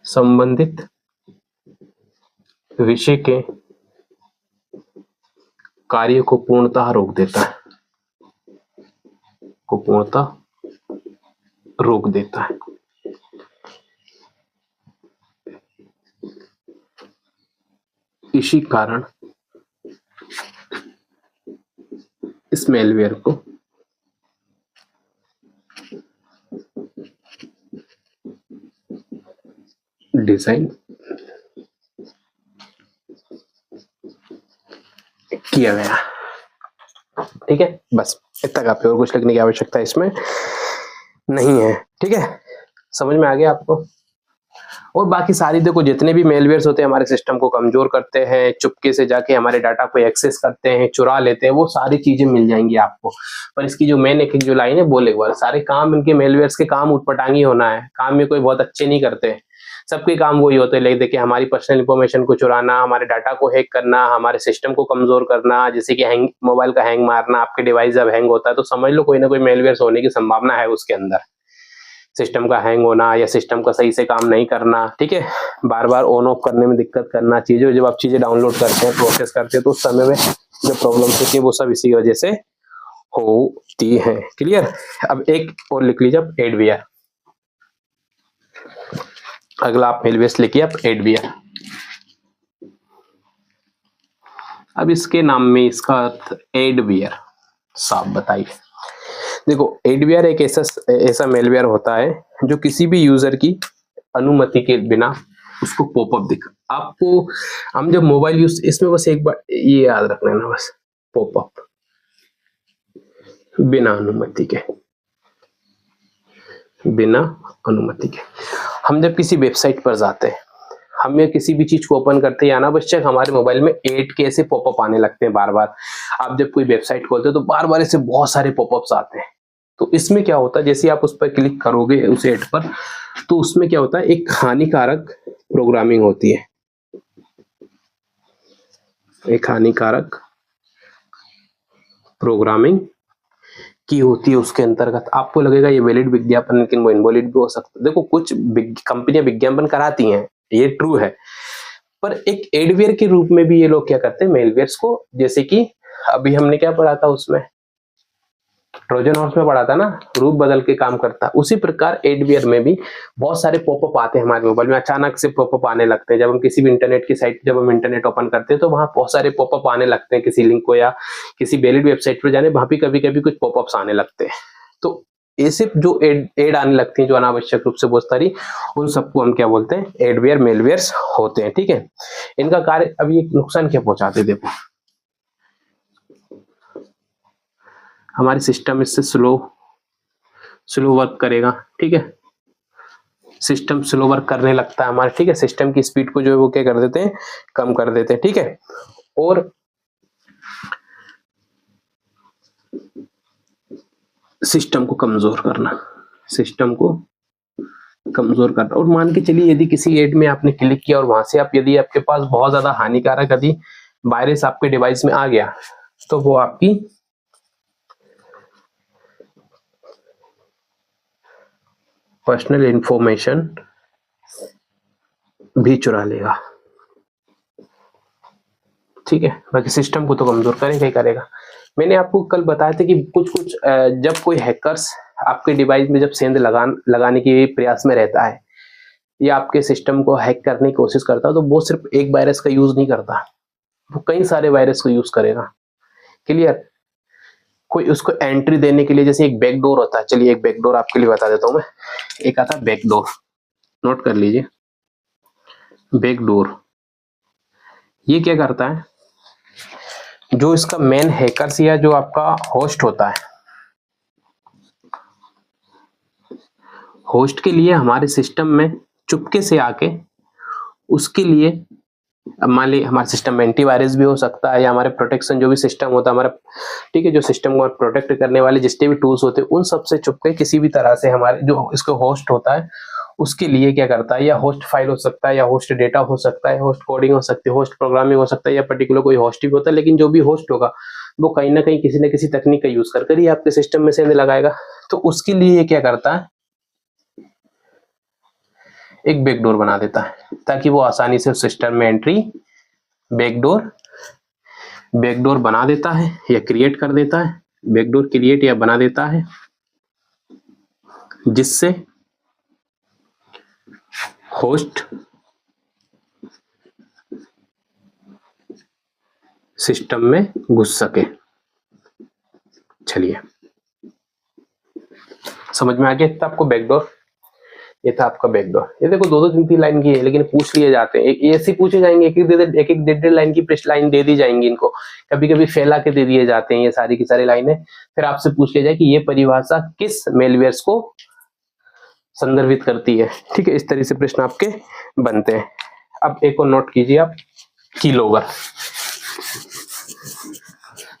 संबंधित विषय के कार्य को पूर्णतः रोक देता है, को पूर्णतः रोक देता है। इसी कारण इस मेलवेयर को डिजाइन किया गया। ठीक है, बस इतना काफी, और कुछ लिखने की आवश्यकता इसमें नहीं है। ठीक है, समझ में आ गया आपको। और बाकी सारी देखो जितने भी मेलवेयर्स होते हैं हमारे सिस्टम को कमजोर करते हैं, चुपके से जाके हमारे डाटा को एक्सेस करते हैं, चुरा लेते हैं, वो सारी चीजें मिल जाएंगी आपको। पर इसकी जो मेन एक जो लाइन है बोले एक बार, सारे काम इनके मेलवेयर्स के काम उटपटांगी होना है, काम में कोई बहुत अच्छे नहीं करते। सबके काम वही होते हैं, देखिए हमारी पर्सनल इंफॉर्मेशन को चुराना, हमारे डाटा को हैक करना, हमारे सिस्टम को कमजोर करना, जैसे कि हैंग, मोबाइल का हैंग मारना, आपके डिवाइस जब हैंग होता है तो समझ लो कोई ना कोई मेलवेयर्स होने की संभावना है उसके अंदर। सिस्टम का हैंग होना या सिस्टम का सही से काम नहीं करना, ठीक है, बार बार ऑन ऑफ करने में दिक्कत करना, चीजें जब आप चीजें डाउनलोड करते हैं, प्रोसेस करते हैं, तो उस समय में जो प्रॉब्लम्स होती है वो सब इसी वजह से होती है। क्लियर। अब एक और लिख लीजिए आप, एडवेयर। अगला आप मेलवेयर लिखिए आप, एडवेयर। अब इसके नाम में इसका अर्थ एडवेयर साफ बताइए। देखो एडवेयर एक ऐसा मेलवेयर होता है जो किसी भी यूजर की अनुमति के बिना उसको पॉपअप दिखा आपको। हम जब मोबाइल यूज, इसमें बस एक बार ये याद रखना ना, बस पॉपअप बिना अनुमति के, बिना अनुमति के। हम जब किसी वेबसाइट पर जाते हैं, हम ये किसी भी चीज को ओपन करते हैं, अनावश्यक हमारे मोबाइल में 8 के ऐसे पॉपअप आने लगते हैं बार बार। आप जब कोई वेबसाइट खोलते हो तो बार बार ऐसे बहुत सारे पॉपअप्स आते हैं। तो इसमें क्या होता है, जैसे आप उस पर क्लिक करोगे उस एड पर, तो उसमें क्या होता है, एक हानिकारक प्रोग्रामिंग होती है, एक हानिकारक प्रोग्रामिंग की होती है उसके अंतर्गत। आपको लगेगा ये वैलिड विज्ञापन, लेकिन वो इनवैलिड भी हो सकता है। देखो कुछ कंपनियां विज्ञापन कराती हैं, ये ट्रू है, पर एक एडवेयर के रूप में भी ये लोग क्या करते हैं, मेलवेयर्स को, जैसे कि अभी हमने क्या पढ़ा था उसमें, ट्रोजन हॉर्स में पढ़ा था ना, रूप बदल के काम करता है। उसी प्रकार एडवेयर में भी बहुत सारे पॉपअप आते हैं हमारे मोबाइल में, अचानक से पॉपअप आने लगते हैं। जब हम किसी भी इंटरनेट की साइट, जब हम इंटरनेट ओपन करते हैं तो वहां बहुत सारे पॉपअप आने लगते हैं, किसी लिंक को या किसी वैलिड वेबसाइट पर जाने, वहां भी कभी कभी कुछ पॉपअप्स आने लगते हैं। तो ऐसे जो एड आने लगती हैं जो अनावश्यक रूप से बहुत सारी, उन सबको हम क्या बोलते हैं, एडवेयर मेलवेयर्स होते हैं। ठीक है, इनका कार्य, अब ये नुकसान क्या पहुंचाते हैं, देखो हमारे सिस्टम इससे स्लो वर्क करेगा। ठीक है, सिस्टम स्लो वर्क करने लगता है हमारे। ठीक है, सिस्टम की स्पीड को जो है वो क्या कर देते हैं, कम कर देते हैं। ठीक है, और सिस्टम को कमजोर करना, सिस्टम को कमजोर करना। और मान के चलिए यदि किसी एड में आपने क्लिक किया और वहां से आप, यदि आपके पास बहुत ज्यादा हानिकारक यदि वायरस आपके डिवाइस में आ गया, तो वो आपकी पर्सनल इंफॉर्मेशन भी चुरा लेगा। ठीक है, बाकी सिस्टम को तो कमजोर करेगा ही करेगा। मैंने आपको कल बताया था कि कुछ कुछ जब कोई हैकर्स आपके डिवाइस में जब सेंध लगाने के प्रयास में रहता है या आपके सिस्टम को हैक करने की कोशिश करता है, तो वो सिर्फ एक वायरस का यूज नहीं करता, वो कई सारे वायरस को यूज करेगा। क्लियर। कोई उसको एंट्री देने के लिए, जैसे एक बैकडोर होता है, चलिए एक बैकडोर आपके लिए बता देता हूं मैं। एक आता है बैकडोर, नोट कर लीजिए, बैकडोर। ये क्या करता है, जो इसका मेन हैकर्स या जो आपका होस्ट होता है, होस्ट के लिए हमारे सिस्टम में चुपके से आके उसके लिए, अब मान ली हमारे सिस्टम में एंटीवायरस भी हो सकता है या हमारे प्रोटेक्शन जो भी सिस्टम होता है हमारा, ठीक है, जो सिस्टम को प्रोटेक्ट करने वाले जितने भी टूल्स होते हैं उन सब से चुपके किसी भी तरह से हमारे जो इसको होस्ट होता है उसके लिए क्या करता है, या होस्ट फाइल हो सकता है, या होस्ट डेटा हो सकता है, होस्ट कोडिंग हो सकती है, होस्ट प्रोग्रामिंग हो सकता है, या पर्टिकुलर कोई होस्ट भी होता है, लेकिन जो भी होस्ट होगा वो कहीं ना कहीं किसी न किसी तकनीक का यूज कर ही आपके सिस्टम में सेंध लगाएगा। तो उसके लिए ये क्या करता है, एक बैकडोर बना देता है ताकि वो आसानी से उस सिस्टम में एंट्री, बैकडोर बैकडोर बना देता है या क्रिएट कर देता है, बैकडोर क्रिएट या बना देता है, जिससे होस्ट सिस्टम में घुस सके। चलिए समझ में आ गया। इतना आपको बैकडोर, ये था आपका बैकडोर। ये देखो 2-2 3-3 लाइन की है, लेकिन पूछ लिए जाते हैं। एक ऐसे पूछे जाएंगे, एक एक 1.5 लाइन की पृष्ठ लाइन दे दी जाएंगी इनको, कभी कभी फैला के दे दिए जाते हैं ये सारी की सारी लाइनें। फिर आपसे पूछ लिया जाए कि ये परिभाषा किस मेलवेयर्स को संदर्भित करती है। ठीक है, इस तरह से प्रश्न आपके बनते हैं। अब एक और नोट कीजिए आप, कीलोगर।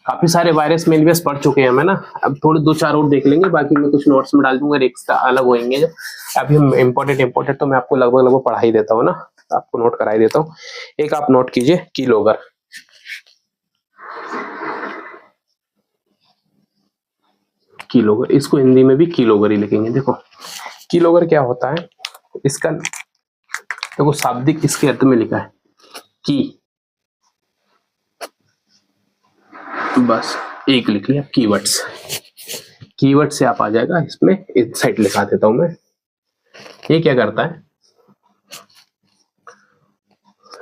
काफी सारे वायरस मेलवेयर्स पढ़ चुके हैं हमें ना, अब थोड़े 2-4 और देख लेंगे, बाकी मैं कुछ नोट्स में डाल दूंगा, एक्स्ट्रा अलग होंगे जो। अभी हम इम्पोर्टेंट तो मैं आपको लगभग पढ़ा ही देता हूँ ना, आपको नोट करा ही देता हूँ। एक आप नोट कीजिए, कीलोगर। कीलोगर, इसको हिंदी में भी कीलोगर ही लिखेंगे। देखो कीलोगर क्या होता है, इसका देखो शाब्दिक इसके अर्थ में लिखा है की, बस एक लिख लिया कीवर्ड्स। कीवर्ड से आप आ जाएगा, इसमें इस साइड लिखा देता हूं मैं। ये क्या करता है,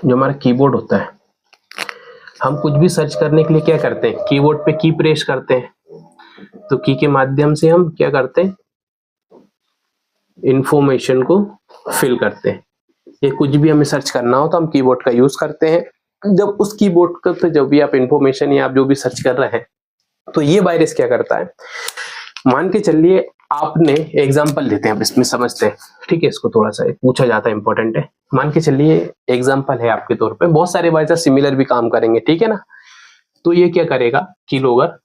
जो हमारा कीबोर्ड होता है, हम कुछ भी सर्च करने के लिए क्या करते हैं, कीबोर्ड पे की प्रेस करते हैं, तो की के माध्यम से हम क्या करते हैं, इंफॉर्मेशन को फिल करते हैं। ये कुछ भी हमें सर्च करना हो तो हम कीबोर्ड का यूज करते हैं। जब उस कीबोर्ड का तो जब भी आप इंफॉर्मेशन या आप जो भी सर्च कर रहे हैं, तो ये वायरस क्या करता है, मान के चलिए आपने एग्जांपल लेते हैं, अब इसमें समझते हैं। ठीक है, इसको थोड़ा सा पूछा जाता है, इंपॉर्टेंट है। मान के चलिए एग्जांपल है आपके तौर पे, बहुत सारे वायरस सिमिलर भी काम करेंगे, ठीक है ना। तो ये क्या करेगा कीलोगर,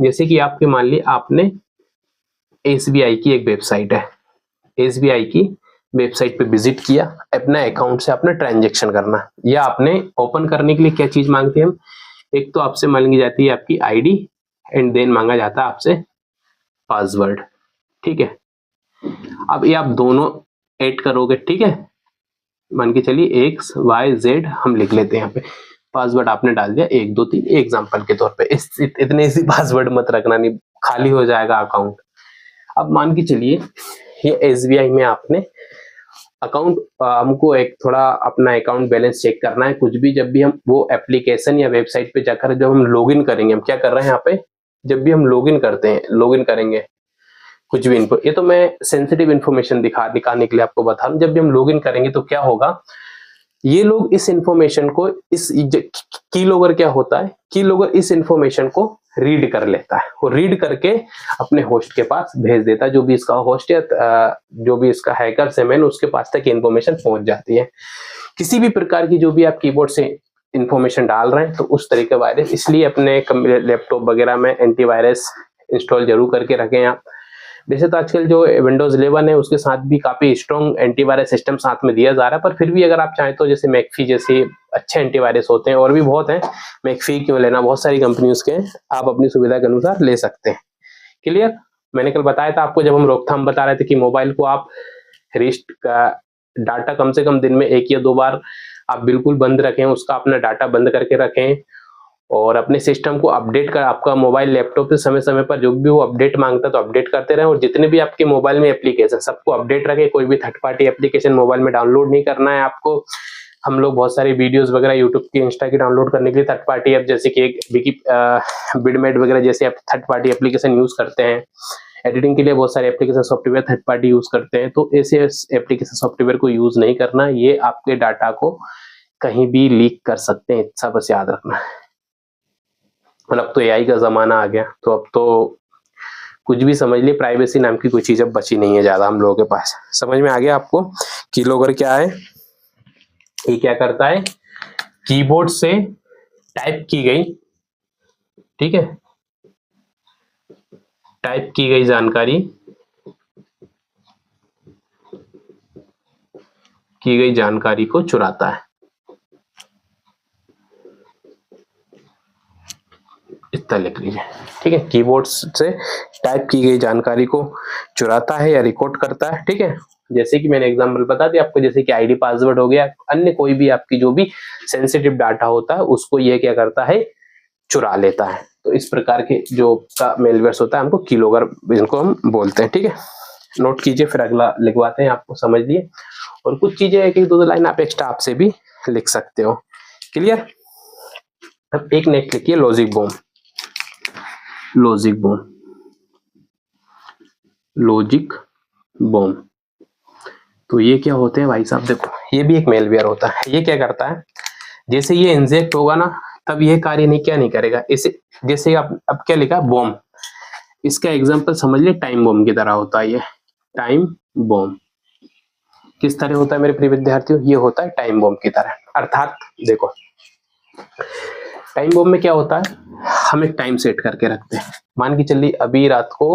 जैसे कि आपके मान ली आपने एसबीआई की एक वेबसाइट है, एसबीआई की वेबसाइट पे विजिट किया, अपना अकाउंट से आपने ट्रांजेक्शन करना, या आपने ओपन करने के लिए क्या चीज मांगते हैं हम, एक तो आपसे मांगी जाती है आपकी आईडी, एंड देन मांगा जाता है आपसे पासवर्ड। ठीक है, अब ये आप दोनों ऐड करोगे, ठीक है, मान के चलिए XYZ हम लिख लेते हैं यहाँ पे, पासवर्ड आपने डाल दिया 1 2 3 एग्जांपल के तौर पे। इतने इसी पासवर्ड मत रखना, नहीं खाली हो जाएगा अकाउंट। अब मान के चलिए ये SBI में आपने अकाउंट, हमको एक थोड़ा अपना अकाउंट बैलेंस चेक करना है, कुछ भी जब भी हम वो एप्लीकेशन या वेबसाइट पे जाकर जब हम लॉगिन करेंगे, हम क्या कर रहे हैं यहाँ पे, जब भी हम लॉगिन करते हैं, लॉगिन करेंगे कुछ भी इनको, ये तो मैं सेंसिटिव इन्फॉर्मेशन दिखाने के लिए आपको बता रहा हूँ। जब भी हम लॉगिन करेंगे तो क्या होगा, ये लोग इस इंफॉर्मेशन को, इस कीलोगर क्या होता है, कीलोगर इस इंफॉर्मेशन को रीड कर लेता है, और रीड करके अपने होस्ट के पास भेज देता है। जो भी इसका होस्ट है, जो भी इसका हैकर्स है मैन, उसके पास तक इंफॉर्मेशन पहुंच जाती है। किसी भी प्रकार की जो भी आप कीबोर्ड से इंफॉर्मेशन डाल रहे हैं, तो उस तरीके वायरस, इसलिए अपने लैपटॉप वगैरह में एंटीवायरस इंस्टॉल जरूर करके रखें आप। वैसे तो आजकल जो विंडोज 11 है उसके साथ भी काफी स्ट्रॉन्ग एंटीवायरस सिस्टम साथ में दिया जा रहा है, पर फिर भी अगर आप चाहें तो जैसे मैकफी जैसे अच्छे एंटीवायरस होते हैं, और भी बहुत हैं, मैकफी क्यों लेना, बहुत सारी कंपनियों के हैं, आप अपनी सुविधा के अनुसार ले सकते हैं। क्लियर, मैंने कल बताया था आपको, जब हम रोकथाम बता रहे थे कि मोबाइल को आप रिस्ट का डाटा कम से कम दिन में 1 या 2 बार आप बिल्कुल बंद रखें, उसका अपना डाटा बंद करके रखें, और अपने सिस्टम को अपडेट कर, आपका मोबाइल लैपटॉप से समय समय पर जो भी वो अपडेट मांगता है तो अपडेट करते रहें, और जितने भी आपके मोबाइल में एप्लीकेशन सबको अपडेट रखें। कोई भी थर्ड पार्टी एप्लीकेशन मोबाइल में डाउनलोड नहीं करना है आपको। हम लोग बहुत सारी वीडियोस वगैरह यूट्यूब की, इंस्टा की डाउनलोड करने के लिए थर्ड पार्टी ऐप जैसे कि बिडमेट वगैरह जैसे थर्ड पार्टी एप्लीकेशन यूज करते हैं। एडिटिंग के लिए बहुत सारे application software third party use करते हैं, तो ऐसे एप्लीकेशन सॉफ्टवेयर को यूज नहीं करना, ये आपके डाटा को कहीं भी लीक कर सकते हैं, इतना बस याद रखना है। अब तो एआई का जमाना आ गया, तो अब तो कुछ भी समझ लिए, प्राइवेसी नाम की कोई चीज अब बची नहीं है ज्यादा हम लोगों के पास। समझ में आ गया आपको कीलोगर क्या है। ये क्या करता है, कीबोर्ड से टाइप की गई, ठीक है, टाइप की गई जानकारी को चुराता है। इतना लिख लीजिए, ठीक है, कीबोर्ड से टाइप की गई जानकारी को चुराता है या रिकॉर्ड करता है। ठीक है, जैसे कि मैंने एग्जांपल बता दिया आपको, जैसे कि आईडी पासवर्ड हो गया, अन्य कोई भी आपकी जो भी सेंसिटिव डाटा होता है उसको ये क्या करता है, चुरा लेता है। तो इस प्रकार के जो का मेलवेयर्स होता है हमको कीलोगर इनको हम बोलते हैं। ठीक है, नोट कीजिए, फिर अगला लिखवाते हैं, आपको समझ लिए, और कुछ चीजें 1-2 लाइन आप एक्स्ट्रा आपसे भी लिख सकते हो। क्लियर, अब एक नेक्स्ट लिखिए logic bomb, logic bomb, logic bomb. तो ये क्या होते हैं भाई साहब, देखो ये भी एक मेलवेयर होता है। ये क्या करता है, जैसे ये इंजेक्ट होगा ना तब ये कार्य नहीं क्या नहीं करेगा, इसे जैसे आप अब क्या लिखा बॉम्ब, इसका एग्जांपल समझ लिए टाइम बॉम्ब की तरह होता है। ये टाइम बॉम्ब किस तरह होता है मेरे प्रिय विद्यार्थियों, ये होता है टाइम बॉम्ब की तरह। अर्थात देखो टाइम बॉम्ब में क्या होता है, हम एक टाइम सेट करके रखते हैं, मान के चलिए अभी रात को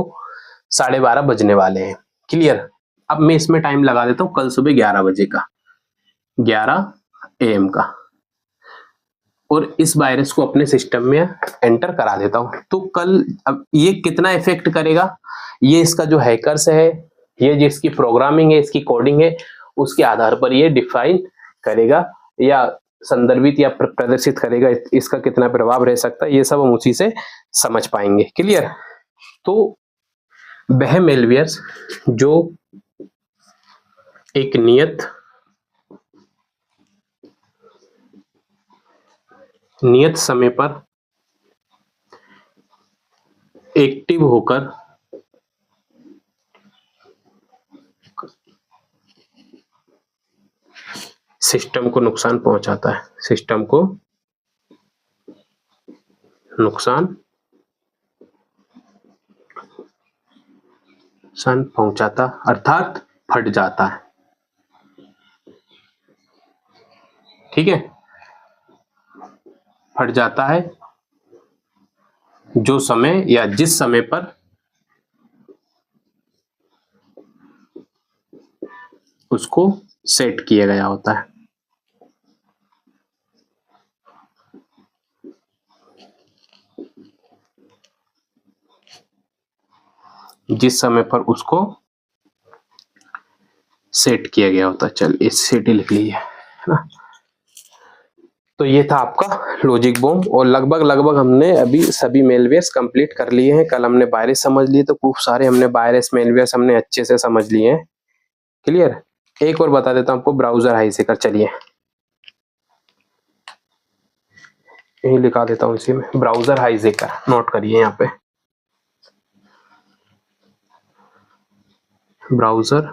12:30 बजने वाले हैं, क्लियर। अब मैं इसमें टाइम लगा देता हूँ कल सुबह 11 बजे का, 11 AM का, और इस वायरस को अपने सिस्टम में एंटर करा देता हूं। तो कल अब ये कितना इफेक्ट करेगा, ये इसका जो हैकर्स है, ये जिसकी प्रोग्रामिंग है, इसकी कोडिंग है, उसके आधार पर ये डिफाइन करेगा या संदर्भित या प्रदर्शित करेगा इसका कितना प्रभाव रह सकता है। ये सब हम उसी से समझ पाएंगे, क्लियर। तो वह मेलवेयर्स जो एक नियत समय पर एक्टिव होकर सिस्टम को नुकसान पहुंचाता है, सिस्टम को नुकसान पहुंचाता अर्थात फट जाता है, ठीक है। फट जाता है जो समय या जिस समय पर उसको सेट किया गया होता है, जिस समय पर उसको सेट किया गया होता है। चल इस सेट ही लिख लीजिए, है ना। तो ये था आपका लॉजिक बॉम्ब, और लगभग हमने अभी सभी मेलवेयर्स कंप्लीट कर लिए हैं। कल हमने वायरस समझ लिए, तो खूब सारे हमने वायरस मेलवेयर्स हमने अच्छे से समझ लिए हैं, क्लियर। एक और बता देता हूं आपको, ब्राउजर हाइजैकर। चलिए यही लिखा देता हूं इसी में, ब्राउजर हाइजैकर, नोट करिए यहाँ पे, ब्राउजर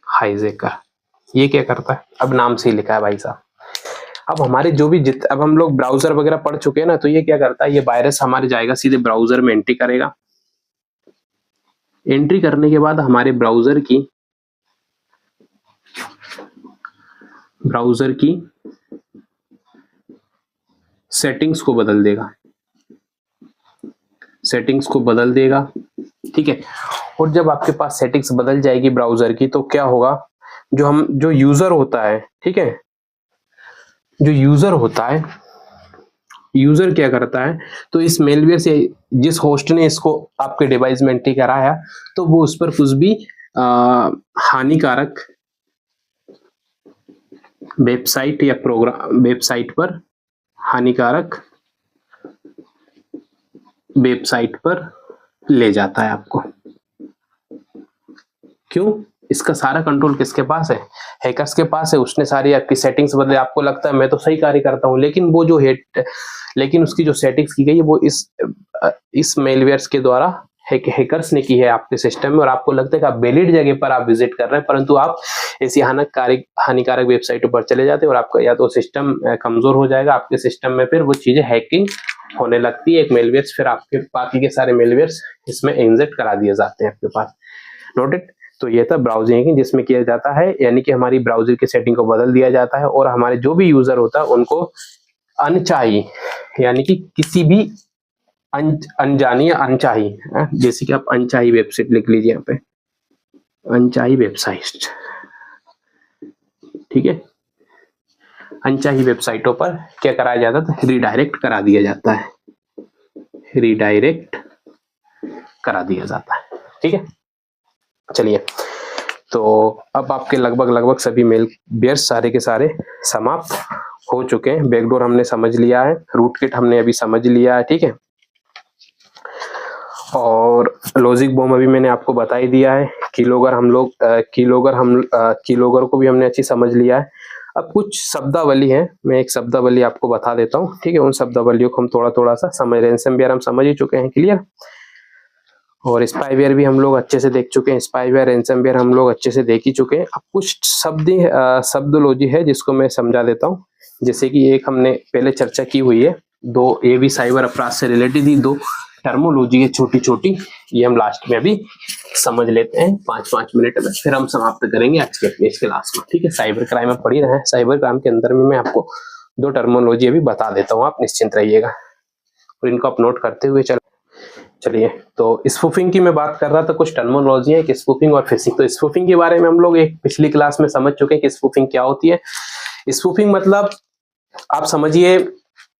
हाइजैकर। ये क्या करता है, अब नाम से ही लिखा है भाई साहब। अब हमारे जो भी अब हम लोग ब्राउजर वगैरह पढ़ चुके हैं ना, तो ये क्या करता है, ये वायरस हमारे जाएगा सीधे ब्राउजर में एंट्री करेगा। एंट्री करने के बाद हमारे ब्राउजर की सेटिंग्स को बदल देगा, ठीक है। और जब आपके पास सेटिंग्स बदल जाएगी ब्राउजर की, तो क्या होगा, जो यूजर होता है, ठीक है, जो यूजर क्या करता है, तो इस मेलवेयर से जिस होस्ट ने इसको आपके डिवाइस में एंट्री कराया, तो वो उस पर कुछ भी हानिकारक वेबसाइट या प्रोग्राम, वेबसाइट पर ले जाता है आपको। क्यों, इसका सारा कंट्रोल किसके पास है, हैकर्स के पास है। उसने सारी आपकी सेटिंग्स बदले, आपको लगता है मैं तो सही कार्य करता हूं, लेकिन उसकी जो सेटिंग्स की गई है वो इस मेलवेयर्स के द्वारा हैकर्स ने की है आपके सिस्टम में, और आपको लगता है कि आप वैलिड जगह पर आप विजिट कर रहे हैं, परंतु आप ऐसी हानिकारक वेबसाइटों पर चले जाते हैं, और आपका या तो सिस्टम कमजोर हो जाएगा, आपके सिस्टम में फिर वो चीजें हैकिंग होने लगती है। एक मेलवेयर्स, फिर आपके बाकी के सारे मेलवेयर्स इसमें इंजेक्ट करा दिए जाते हैं आपके पास, नोटेड। तो ये था ब्राउजिंग हैकिंग, जिसमें किया जाता है, यानी कि हमारी ब्राउजर की सेटिंग को बदल दिया जाता है, और हमारे जो भी यूजर होता है उनको अनचाही, यानी कि किसी भी अनजानी या अनचाही, जैसे कि आप अनचाही वेबसाइट लिख लीजिए यहाँ पे, अनचाही वेबसाइट, ठीक है। अनचाही वेबसाइटों पर क्या कराया जाता है, रिडायरेक्ट करा दिया जाता है, ठीक है। चलिए, तो अब आपके लगभग सभी मेलवेयर्स सारे के सारे समाप्त हो चुके हैं। बैकडोर हमने समझ लिया है, रूटकिट हमने अभी समझ लिया है, ठीक है। और लॉजिक बॉम्ब अभी मैंने आपको बता ही दिया है। कीलोगर को भी हमने अच्छी समझ लिया है। अब कुछ शब्दावली है, मैं एक शब्दावली आपको बता देता हूँ, ठीक है। उन शब्दावलियों को हम थोड़ा थोड़ा सा समझ रहे हैं। रैंसमवेयर हम समझ ही चुके हैं, क्लियर। और स्पाईवेयर भी हम लोग अच्छे से देख चुके हैं। स्पाईवेयर, रैंसमवेयर हम लोग अच्छे से देख ही चुके हैं। अब कुछ शब्दोलॉजी है जिसको मैं समझा देता हूँ। जैसे कि एक हमने पहले चर्चा की हुई है, दो ये भी साइबर अपराध से रिलेटेड ही दो टर्मोलॉजी है छोटी छोटी, ये हम लास्ट में अभी समझ लेते हैं 5-5 मिनट में, फिर हम समाप्त करेंगे आज के इस क्लास को, ठीक है। साइबर क्राइम में पढ़ी रहे हैं। साइबर क्राइम के अंदर में मैं आपको दो टर्मोलॉजी अभी बता देता हूँ, आप निश्चिंत रहिएगा और इनको आप नोट करते हुए चलिए। तो स्पूफिंग की मैं बात कर रहा था, कुछ टर्मिनोलॉजी है कि स्पूफिंग और फिशिंग। तो स्पूफिंग के बारे में हम लोग एक पिछली क्लास में समझ चुके हैं कि स्पूफिंग क्या होती है। स्पूफिंग मतलब आप समझिए,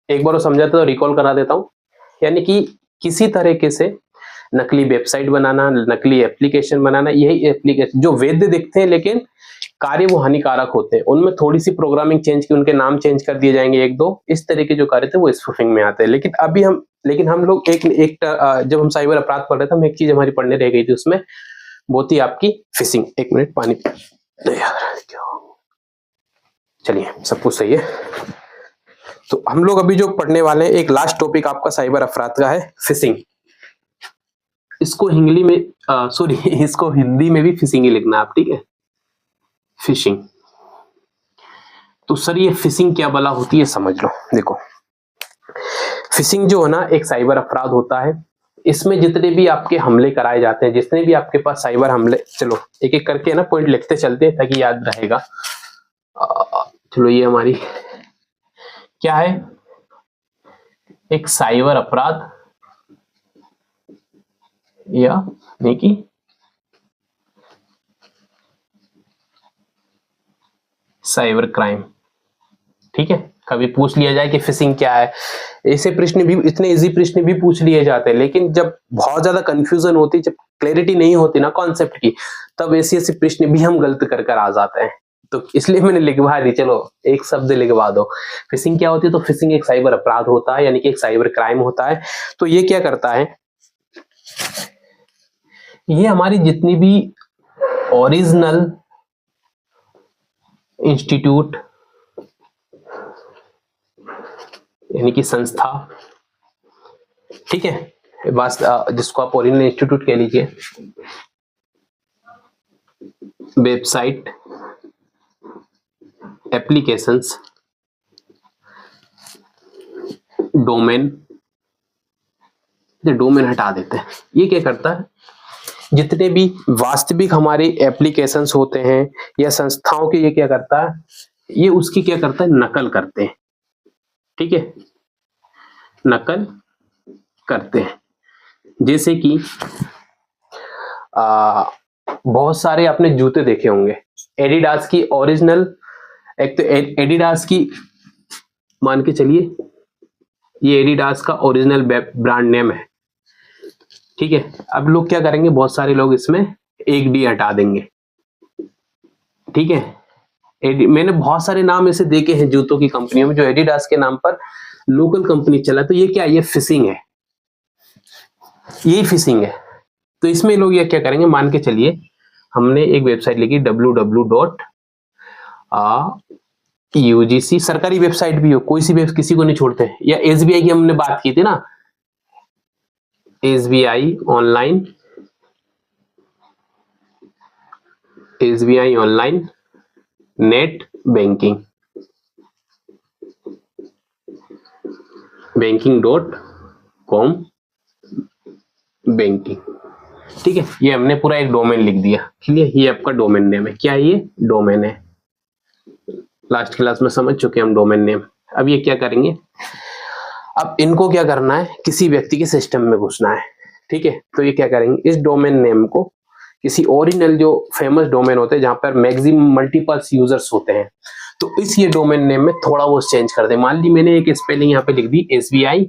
एक बार वो समझाते तो रिकॉल करा देता हूं, यानी कि किसी तरीके से नकली वेबसाइट बनाना, नकली एप्लीकेशन बनाना। यही एप्लीकेशन जो वैध दिखते हैं लेकिन कार्य वो हानिकारक होते हैं, उनमें थोड़ी सी प्रोग्रामिंग चेंज की, उनके नाम चेंज कर दिए जाएंगे एक दो, इस तरह के जो कार्य थे वो स्पूफिंग में आते हैं। लेकिन हम लोग जब हम साइबर अपराध पढ़ रहे थे, हम एक चीज हमारी पढ़ने रह गई थी उसमें, वो थी आपकी फिशिंग। एक मिनट पानी चलिए, सब कुछ सही है। तो हम लोग अभी जो पढ़ने वाले हैं, एक लास्ट टॉपिक आपका साइबर अपराध का है, फिशिंग। इसको हिंदी में इसको हिंदी में भी फिशिंग ही लिखना आप, ठीक है, फिशिंग। तो सर ये फिशिंग क्या भला होती है, समझ लो। देखो, फिशिंग जो है ना, एक साइबर अपराध होता है। इसमें जितने भी आपके हमले कराए जाते हैं, जितने भी आपके पास साइबर हमले, चलो एक एक करके ना पॉइंट लिखते चलते हैं ताकि याद रहेगा। चलो, ये हमारी क्या है, एक साइबर अपराध या नहीं कि साइबर क्राइम, ठीक है। कभी पूछ लिया जाए कि फिशिंग क्या है, ऐसे प्रश्न भी, इतने इजी प्रश्न भी पूछ लिए जाते हैं। लेकिन जब बहुत ज्यादा कंफ्यूजन होती, जब क्लैरिटी नहीं होती ना कॉन्सेप्ट की, तब ऐसे ऐसे प्रश्न भी हम गलत कर आ जाते हैं। तो इसलिए मैंने लिखवा दी, चलो एक शब्द लिखवा दो। फिशिंग क्या होती है? तो फिशिंग एक साइबर अपराध होता है, यानी कि एक साइबर क्राइम होता है। तो ये क्या करता है, ये हमारी जितनी भी ओरिजिनल इंस्टीट्यूट यानी कि संस्था, ठीक है, बस जिसको आप ओरिजिनल इंस्टीट्यूट कह लीजिए, वेबसाइट, एप्लीकेशंस, डोमेन हटा देते हैं। ये क्या करता है, जितने भी वास्तविक हमारे एप्लीकेशंस होते हैं या संस्थाओं के, ये क्या करता है, ये उसकी क्या करता है, नकल करते हैं, ठीक है, नकल करते हैं। जैसे कि बहुत सारे आपने जूते देखे होंगे, एडिडास की ओरिजिनल, एक तो एडिडास की, मान के चलिए ये एडिडास का ओरिजिनल ब्रांड नेम है, ठीक है। अब लोग क्या करेंगे, बहुत सारे लोग इसमें एक डी हटा देंगे, ठीक है। मैंने बहुत सारे नाम ऐसे देखे हैं जूतों की कंपनियों में जो एडिडास के नाम पर लोकल कंपनी चला। तो ये क्या, ये फिशिंग है, यही फिशिंग है। तो इसमें लोग ये क्या करेंगे, मान के चलिए हमने एक वेबसाइट लिखी www.UGC, सरकारी वेबसाइट भी हो, कोई सी किसी को नहीं छोड़ते, या SBI की हमने बात की थी ना, SBI online net banking.com banking, ठीक है। ये हमने पूरा एक डोमेन लिख दिया, क्लियर। ये आपका डोमेन नेम है, क्या ये डोमेन है, लास्ट क्लास में समझ चुके हैं हम डोमेन नेम। अब ये क्या करेंगे, अब इनको क्या करना है, किसी व्यक्ति के सिस्टम में घुसना है, ठीक है। तो ये क्या करेंगे, इस डोमेन नेम को किसी ओरिजिनल जो फेमस डोमेन होते हैं जहां पर मैक्सिमम मल्टीपल्स यूजर्स होते हैं, तो इस ये डोमेन नेम में थोड़ा वो चेंज कर दे। मान ली मैंने एक स्पेलिंग यहाँ पे लिख दी, SBI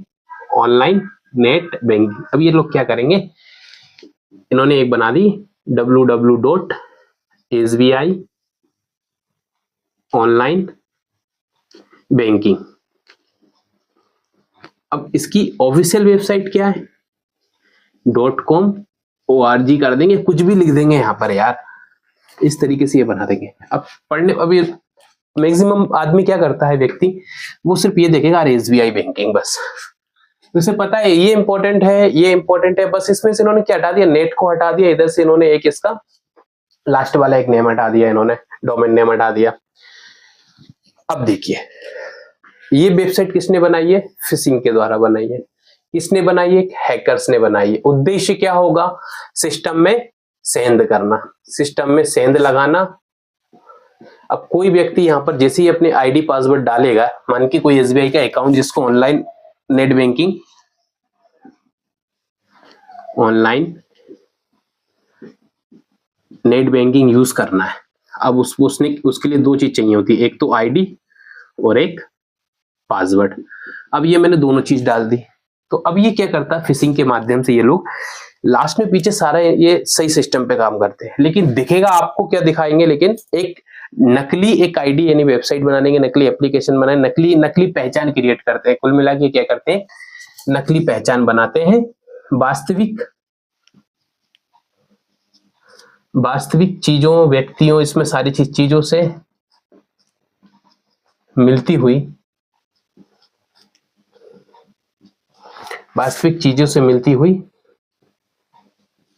ऑनलाइन नेट बैंकिंग। अब ये लोग क्या करेंगे, इन्होंने एक बना दी www.SBI ऑनलाइन बैंकिंग। अब इसकी ऑफिशियल वेबसाइट क्या है, .com .org कर देंगे, कुछ भी लिख देंगे यहाँ पर यार, इस तरीके से ये बना देंगे। अब पढ़ने, अभी मैक्सिमम आदमी क्या करता है, व्यक्ति वो सिर्फ ये देखेगा अरे एसबीआई बैंकिंग, बस उसे पता है ये इंपॉर्टेंट है, ये इंपॉर्टेंट है, बस इसमें से इन्होंने क्या हटा दिया, नेट को हटा दिया, इधर से इन्होंने एक इसका लास्ट वाला एक नेम हटा दिया, इन्होंने डोमेन नेम हटा दिया। अब देखिए ये वेबसाइट किसने बनाई है, फिशिंग के द्वारा बनाई है। किसने बनाई है, हैकर्स ने बनाई है। उद्देश्य क्या होगा, सिस्टम में सेंध करना, सिस्टम में सेंध लगाना। अब कोई व्यक्ति यहां पर जैसे ही अपने आईडी पासवर्ड डालेगा, मान के कोई एसबीआई का अकाउंट जिसको ऑनलाइन नेट बैंकिंग यूज करना है। अब उसके लिए दो चीज चाहिए होती है, एक तो आईडी और एक पासवर्ड। अब ये मैंने दोनों चीज डाल दी, तो अब ये क्या करता है, फिशिंग के माध्यम से ये लोग लास्ट में पीछे सारा ये सही सिस्टम पे काम करते हैं, लेकिन दिखेगा आपको क्या दिखाएंगे, लेकिन एक नकली एक आईडी यानी वेबसाइट बनाने के, नकली एप्लीकेशन बनाए, नकली पहचान क्रिएट करते हैं। कुल मिला के क्या करते हैं, नकली पहचान बनाते हैं। वास्तविक चीजों, व्यक्तियों, इसमें सारी चीजों से मिलती हुई, वास्तविक चीजों से मिलती हुई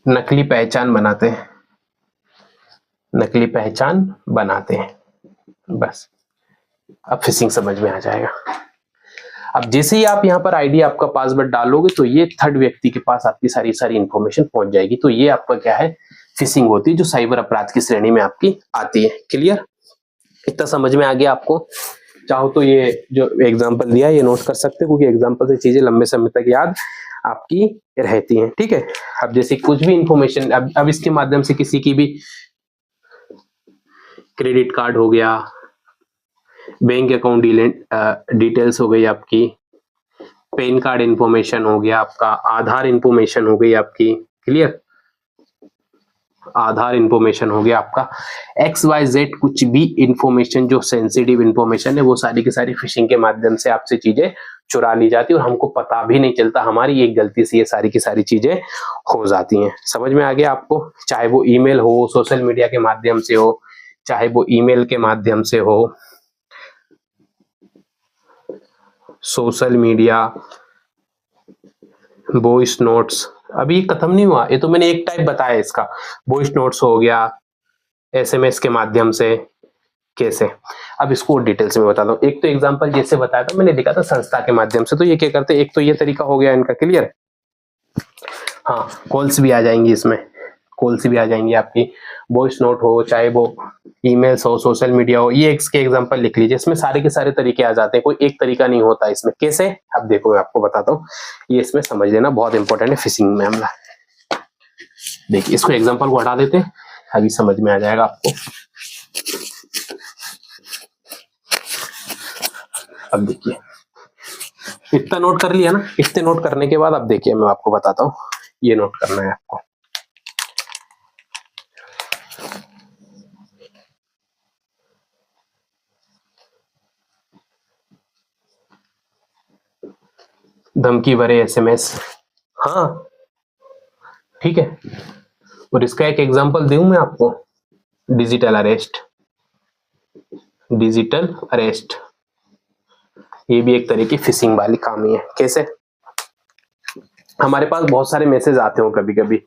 नकली पहचान बनाते हैं, नकली पहचान बनाते हैं। बस अब फिशिंग समझ में आ जाएगा। अब जैसे ही आप यहाँ पर आईडी आपका पासवर्ड डालोगे तो ये थर्ड व्यक्ति के पास आपकी सारी इंफॉर्मेशन पहुंच जाएगी। तो ये आपका क्या है, फिशिंग होती है, जो साइबर अपराध की श्रेणी में आपकी आती है। क्लियर, इतना समझ में आ गया आपको। चाहो तो ये जो एग्जांपल दिया ये नोट कर सकते हो, क्योंकि एग्जांपल से चीजें लंबे समय तक याद आपकी रहती हैं। ठीक है, अब जैसे कुछ भी इंफॉर्मेशन, अब इसके माध्यम से किसी की भी क्रेडिट कार्ड हो गया, बैंक अकाउंट डिटेल्स हो गई आपकी, पैन कार्ड इंफॉर्मेशन हो गया आपका, आधार इंफॉर्मेशन हो गई आपकी। क्लियर, आधार इंफॉर्मेशन हो गया आपका, XYZ कुछ भी इंफॉर्मेशन जो सेंसिटिव इंफॉर्मेशन है वो सारी की सारी फिशिंग के माध्यम से आपसे चीजें चुरा ली जाती है और हमको पता भी नहीं चलता, हमारी एक गलती से ये सारी की सारी चीजें हो जाती हैं। समझ में आ गया आपको, चाहे वो ईमेल हो, सोशल मीडिया के माध्यम से हो, चाहे वो ईमेल के माध्यम से हो, सोशल मीडिया, वॉइस नोट्स, अभी खत्म नहीं हुआ, ये तो मैंने एक टाइप बताया इसका, वॉइस नोट्स हो गया, SMS के माध्यम से कैसे। अब इसको डिटेल्स में बताता हूँ। एक तो एग्जांपल जैसे बताया था मैंने, लिखा था संस्था के माध्यम से, तो ये क्या करते हैं, एक तो ये तरीका हो गया इनका। क्लियर, हाँ, कॉल्स भी आ जाएंगी इसमें, कॉल्स भी आ जाएंगी आपकी, वॉइस नोट हो, चाहे वो ईमेल्स हो, सोशल मीडिया हो, ये इसके एग्जांपल लिख लीजिए। इसमें सारे के सारे तरीके आ जाते हैं, कोई एक तरीका नहीं होता इसमें। कैसे, अब देखो मैं आपको बताता हूँ, ये इसमें समझ लेना बहुत इंपॉर्टेंट है फिशिंग में मामला। देखिए इसको एग्जांपल को हटा देते हैं, अभी समझ में आ जाएगा आपको। अब देखिए इतना नोट कर लिया ना, इतने नोट करने के बाद अब देखिए मैं आपको बताता हूँ, ये नोट करना है आपको। धमकी भरे SMS, हाँ ठीक है। और इसका एक एग्जांपल दूं मैं आपको, डिजिटल अरेस्ट, ये भी एक तरह की फिशिंग वाली काम ही है। कैसे, हमारे पास बहुत सारे मैसेज आते हो कभी कभी,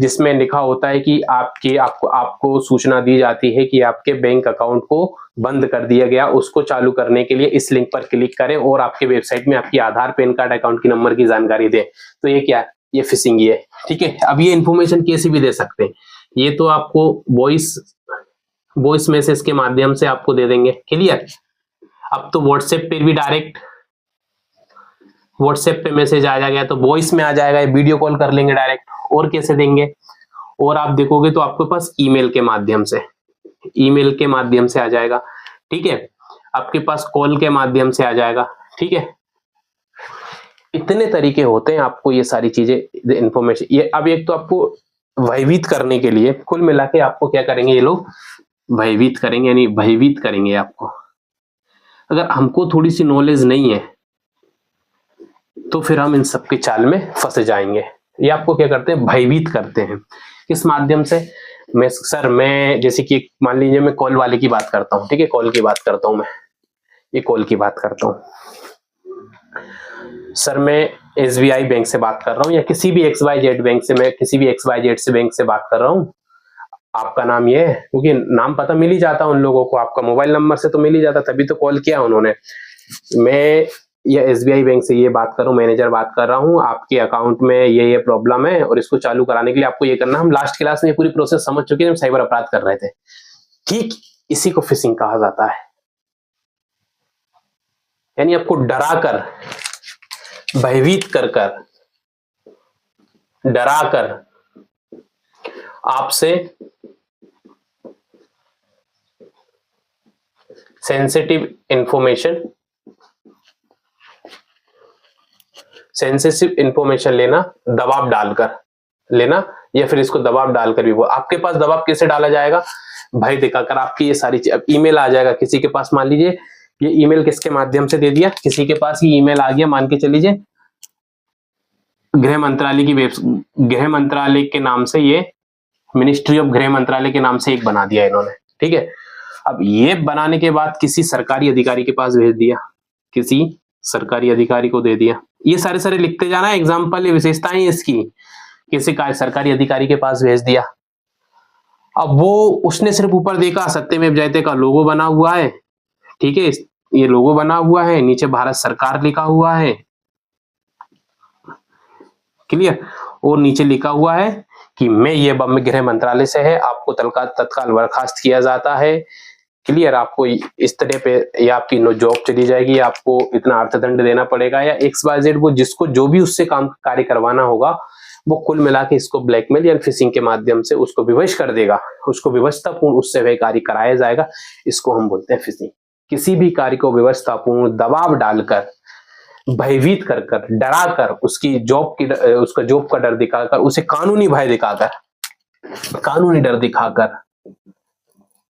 जिसमें लिखा होता है कि आपको सूचना दी जाती है कि आपके बैंक अकाउंट को बंद कर दिया गया, उसको चालू करने के लिए इस लिंक पर क्लिक करें और आपके वेबसाइट में आपकी आधार, पैन कार्ड, अकाउंट की नंबर की जानकारी दें। तो ये क्या है, ये फिशिंग ही है। ठीक है, अब ये इंफॉर्मेशन कैसे भी दे सकते हैं, ये तो आपको वॉइस मैसेज के माध्यम से आपको दे देंगे। क्लियर, अब तो व्हाट्सएप पे भी डायरेक्ट व्हाट्सएप पे मैसेज आ जाएगा, तो वॉइस में आ जाएगा, वीडियो कॉल कर लेंगे डायरेक्ट। और कैसे देंगे, और आप देखोगे तो आपके पास ईमेल के माध्यम से आ जाएगा। ठीक है, आपके पास कॉल के माध्यम से आ जाएगा। ठीक है, इतने तरीके होते हैं, आपको ये सारी चीजें इंफॉर्मेशन, ये अब एक तो आपको भयभीत करने के लिए, कुल मिला के आपको क्या करेंगे ये लोग, भयभीत करेंगे, यानी भयभीत करेंगे आपको। अगर हमको थोड़ी सी नॉलेज नहीं है तो फिर हम इन सब के चाल में फंस जाएंगे। ये आपको क्या करते हैं, भयभीत करते हैं। किस माध्यम से, मैं जैसे कि मान लीजिए मैं कॉल वाले की बात करता हूँ, ठीक है, कॉल की बात करता हूँ मैं, ये कॉल की बात करता हूँ। सर मैं SBI बैंक से बात कर रहा हूँ या किसी भी XYZ बैंक से, मैं किसी भी XYZ से बैंक से बात कर रहा हूँ, आपका नाम ये है, क्योंकि नाम पता मिल ही जाता उन लोगों को, आपका मोबाइल नंबर से तो मिल ही जाता, तभी तो कॉल किया उन्होंने। मैं ये SBI बैंक से ये बात कर रहा हूँ, मैनेजर बात कर रहा हूँ, आपके अकाउंट में ये प्रॉब्लम है और इसको चालू कराने के लिए आपको ये करना। हम लास्ट क्लास में ये पूरी प्रोसेस समझ चुके हैं, हम साइबर अपराध कर रहे थे, ठीक इसी को फिशिंग कहा जाता है। यानी आपको डरा कर, भयभीत कर डरा कर आपसे सेंसिटिव इंफॉर्मेशन लेना, दबाव डालकर लेना, या फिर इसको दबाव डालकर भी, वो आपके पास दबाव कैसे डाला जाएगा, भय दिखाकर आपकी ये सारी चीज। ईमेल आ जाएगा किसी के पास, मान लीजिए ये ईमेल किसके माध्यम से दे दिया, किसी के पास ये ईमेल आ गया, मान के चलीजिए गृह मंत्रालय के नाम से, ये मिनिस्ट्री ऑफ गृह मंत्रालय के नाम से एक बना दिया इन्होंने, ठीक है। अब ये बनाने के बाद किसी सरकारी अधिकारी के पास भेज दिया, किसी सरकारी अधिकारी को दे दिया, ये सारे सारे लिखते जाना, एग्जाम्पल, ये विशेषताएं इसकी, किसी सरकारी अधिकारी के पास भेज दिया। अब वो उसने सिर्फ ऊपर देखा सत्यमेव जयते का लोगो बना हुआ है, ठीक है, ये लोगो बना हुआ है, नीचे भारत सरकार लिखा हुआ है, क्लियर, और नीचे लिखा हुआ है कि मैं ये गृह मंत्रालय से है, आपको तत्काल बर्खास्त किया जाता है, क्लियर, आपको इस तरह पे या आपकी जॉब चली जाएगी, आपको इतना अर्थदंड देना पड़ेगा, या XYZ, वो जिसको जो भी उससे काम कार्य करवाना होगा वो कुल मिला के इसको ब्लैकमेल या फिशिंग के माध्यम से उसको विवश कर देगा, उसको व्यवस्थापूर्ण उससे वह कार्य कराया जाएगा, इसको हम बोलते हैं फिशिंग। किसी भी कार्य को व्यवस्थापूर्ण दबाव डालकर, भयभीत कर डरा कर, उसकी उसका जॉब का डर दिखाकर, उसे कानूनी भय दिखाकर, कानूनी डर दिखाकर,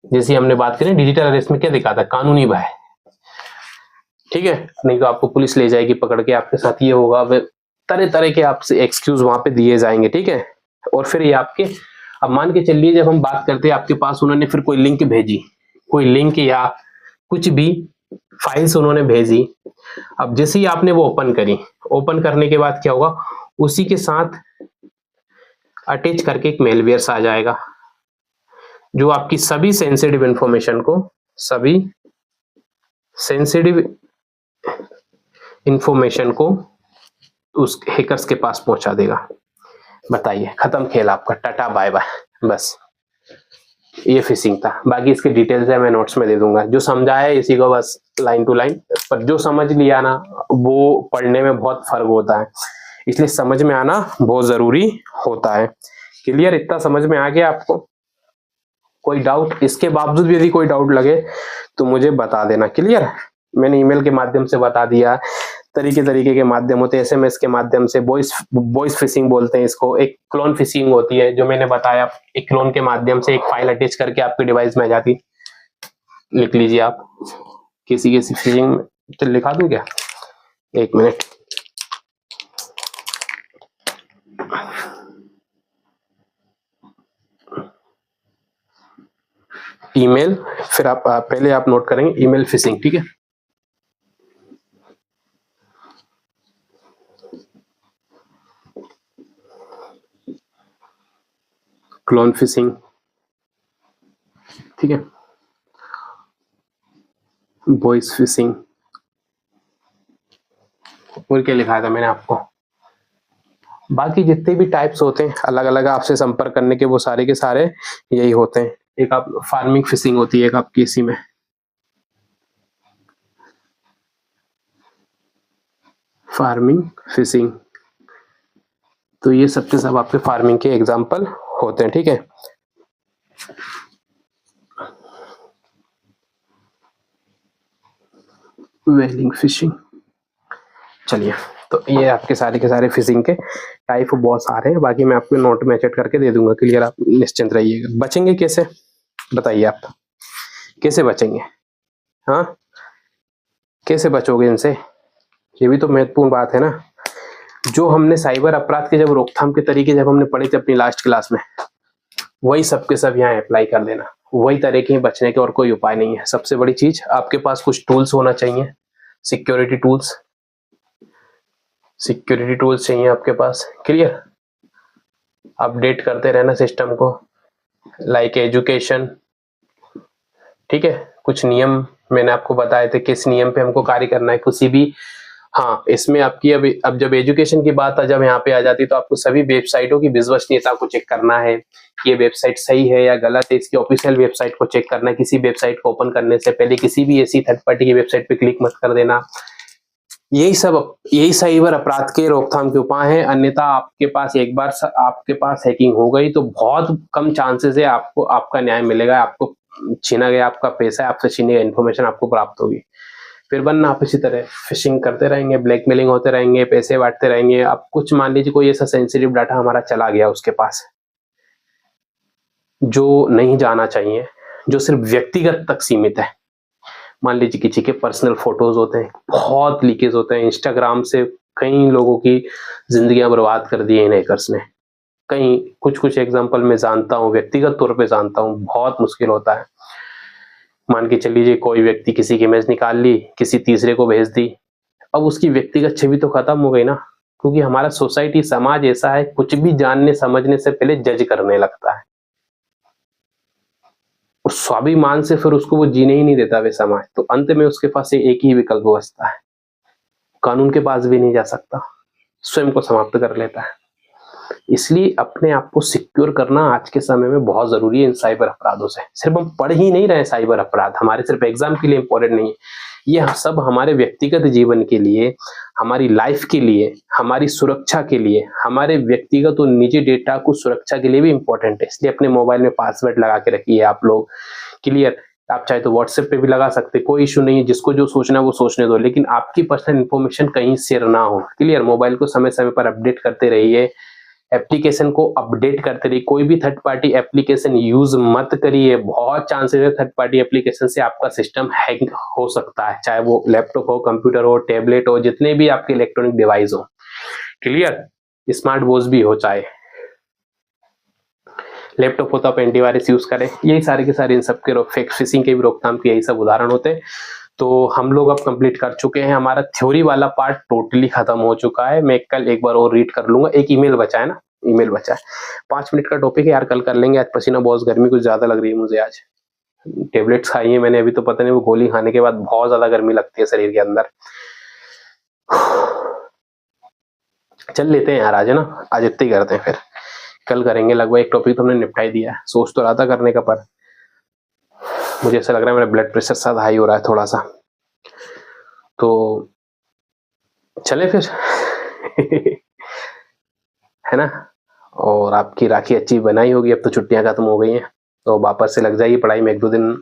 जैसे हमने बात करी डिजिटल अरेस्ट में क्या दिखाता है, कानूनी भय, ठीक है, नहीं तो आपको पुलिस ले जाएगी पकड़ के, आपके साथ ये होगा, तरह तरह के आपसे एक्सक्यूज वहां पे दिए जाएंगे, ठीक है। और फिर ये आपके, अब मान के चलिए जब हम बात करते हैं आपके पास उन्होंने फिर कोई लिंक भेजी, कोई लिंक या कुछ भी फाइल्स उन्होंने भेजी, अब जैसे ही आपने वो ओपन करी, ओपन करने के बाद क्या होगा, उसी के साथ अटैच करके एक मेलवेयर आ जाएगा, जो आपकी सभी सेंसिटिव इंफॉर्मेशन को, सभी सेंसिटिव इंफॉर्मेशन को उस हैकर्स के पास पहुंचा देगा। बताइए, खत्म खेल आपका, टाटा बाय बाय, बस ये फिशिंग था। बाकी इसके डिटेल्स है मैं नोट्स में दे दूंगा, जो समझा है इसी को बस लाइन टू लाइन, पर जो समझ लिया ना वो पढ़ने में बहुत फर्क होता है, इसलिए समझ में आना बहुत जरूरी होता है। क्लियर, इतना समझ में आ गया आपको? कोई डाउट? इसके बावजूद भी यदि कोई डाउट लगे तो मुझे बता देना। क्लियर, मैंने ईमेल के माध्यम से बता दिया, तरीके के माध्यम होते हैं, SMS के माध्यम से, वॉइस फिशिंग बोलते हैं इसको, एक क्लोन फिशिंग होती है जो मैंने बताया, एक क्लोन के माध्यम से एक फाइल अटैच करके आपके डिवाइस में आ जाती, लिख लीजिए आप, किसी फिशिंग में तो लिखा दूं क्या, एक मिनट, ईमेल, फिर आप पहले आप नोट करेंगे ईमेल फिशिंग, ठीक है। क्लोन फिशिंग, ठीक है, वॉइस फिशिंग, और क्या लिखा था मैंने आपको, बाकी जितने भी टाइप्स होते हैं अलग अलग आपसे संपर्क करने के, वो सारे के सारे यही होते हैं। एक आप फार्मिंग फिशिंग होती है, एक आपकी इसी में फार्मिंग फिशिंग, तो ये सबके सब आपके फार्मिंग के एग्जाम्पल होते हैं, ठीक है। वेलिंग फिशिंग, चलिए, तो ये आपके सारे के सारे फिशिंग के टाइप बहुत सारे हैं, बाकी मैं आपको नोट में चेक करके दे दूंगा। क्लियर, आप निश्चिंत रहिएगा। बचेंगे कैसे बताइए, आप कैसे बचेंगे? हाँ, कैसे बचोगे इनसे, ये भी तो महत्वपूर्ण बात है ना। जो हमने साइबर अपराध के जब रोकथाम के तरीके जब हमने पढ़े थे अपनी लास्ट क्लास में, वही सबके सब यहाँ अप्लाई कर देना। वही तरीके हैं, बचने के और कोई उपाय नहीं है। सबसे बड़ी चीज आपके पास कुछ टूल्स होना चाहिए, सिक्योरिटी टूल्स, सिक्योरिटी टूल्स चाहिए आपके पास। क्लियर? अपडेट करते रहना सिस्टम को, लाइक एजुकेशन। ठीक है, कुछ नियम मैंने आपको बताए थे, किस नियम पे हमको कार्य करना है किसी भी। हाँ, इसमें आपकी अब जब एजुकेशन की बात जब यहाँ पे आ जाती है तो आपको सभी वेबसाइटों की विश्वसनीयता को चेक करना है कि ये वेबसाइट सही है या गलत है। इसकी ऑफिशियल वेबसाइट को चेक करना है। किसी वेबसाइट को ओपन करने से पहले किसी भी ऐसी थर्ड पार्टी की वेबसाइट पे क्लिक मत कर देना। यही साइबर अपराध के रोकथाम के उपाय हैं। अन्यथा आपके पास एक बार आपके पास हैकिंग हो गई तो बहुत कम चांसेस है आपको आपका न्याय मिलेगा, आपको छीना गया आपका पैसा, आपसे छीनी गई इन्फॉर्मेशन आपको प्राप्त होगी। फिर बनना आप इसी तरह फिशिंग करते रहेंगे, ब्लैकमेलिंग होते रहेंगे, पैसे बांटते रहेंगे। अब कुछ मान लीजिए कोई ऐसा सेंसिटिव डाटा हमारा चला गया उसके पास जो नहीं जाना चाहिए, जो सिर्फ व्यक्तिगत तक सीमित है। मान लीजिए किसी के पर्सनल फोटोज होते हैं, बहुत लीकेज होते हैं। इंस्टाग्राम से कई लोगों की जिंदगियां बर्बाद कर दी है इन हैकर्स ने। कई कुछ एग्जांपल मैं जानता हूँ, व्यक्तिगत तौर पे जानता हूँ, बहुत मुश्किल होता है। मान के चल लीजिए कोई व्यक्ति किसी की इमेज निकाल ली, किसी तीसरे को भेज दी, अब उसकी व्यक्तिगत छवि तो खत्म हो गई ना। क्योंकि हमारा सोसाइटी समाज ऐसा है, कुछ भी जानने समझने से पहले जज करने लगता है। उस स्वाभिमान से फिर उसको वो जीने ही नहीं देता वे समाज। तो अंत में उसके पास एक ही विकल्प बचता है, कानून के पास भी नहीं जा सकता, स्वयं को समाप्त कर लेता है। इसलिए अपने आप को सिक्योर करना आज के समय में बहुत जरूरी है इन साइबर अपराधों से। सिर्फ हम पढ़ ही नहीं रहे, साइबर अपराध हमारे सिर्फ एग्जाम के लिए इंपॉर्टेंट नहीं है, ये सब हमारे व्यक्तिगत जीवन के लिए, हमारी लाइफ के लिए, हमारी सुरक्षा के लिए, हमारे व्यक्तिगत और निजी डेटा को सुरक्षा के लिए भी इंपॉर्टेंट है। इसलिए अपने मोबाइल में पासवर्ड लगा के रखिए आप लोग। क्लियर? आप चाहे तो व्हाट्सएप पे भी लगा सकते, कोई इशू नहीं है। जिसको जो सोचना है वो सोचने दो, लेकिन आपकी पर्सनल इंफॉर्मेशन कहीं शेयर ना हो। क्लियर? मोबाइल को समय समय पर अपडेट करते रहिए, एप्लीकेशन को अपडेट करते रहिए। कोई भी थर्ड पार्टी एप्लीकेशन यूज मत करिए। बहुत चांसेस है थर्ड पार्टी एप्लीकेशन से आपका सिस्टम हैक हो सकता है, चाहे वो लैपटॉप हो, कंप्यूटर हो, टैबलेट हो, जितने भी आपके इलेक्ट्रॉनिक डिवाइस हो। क्लियर? स्मार्ट वॉच भी हो, चाहे लैपटॉप हो तो आप एंटीवायरस यूज करें। यही सारे के सारे इन सब के फेक फिशिंग के भी रोकथाम के यही सब उदाहरण होते हैं। तो हम लोग अब कंप्लीट कर चुके हैं, हमारा थ्योरी वाला पार्ट टोटली खत्म हो चुका है। मैं कल एक बार और रीड कर लूंगा। एक ईमेल बचा है ना, ईमेल बचा है। 5 मिनट का टॉपिक है यार, कल कर लेंगे। आज पसीना बहुत, गर्मी कुछ ज्यादा लग रही है मुझे। आज टेबलेट्स खाई है मैंने, अभी तो पता नहीं वो गोली खाने के बाद बहुत ज्यादा गर्मी लगती है शरीर के अंदर। चल लेते हैं यार आज, है ना, आज इतना ही करते हैं, फिर कल करेंगे। लगभग एक टॉपिक तो हमने निपटा ही दिया है। सोच तो रहा था करने का, पर मुझे ऐसा लग रहा है मेरा ब्लड प्रेशर साथ हाई हो रहा है थोड़ा सा। तो चले फिर है ना। और आपकी राखी अच्छी बनाई होगी, अब तो छुट्टियां खत्म हो गई हैं, तो वापस से लग जाइए पढ़ाई में। 1-2 दिन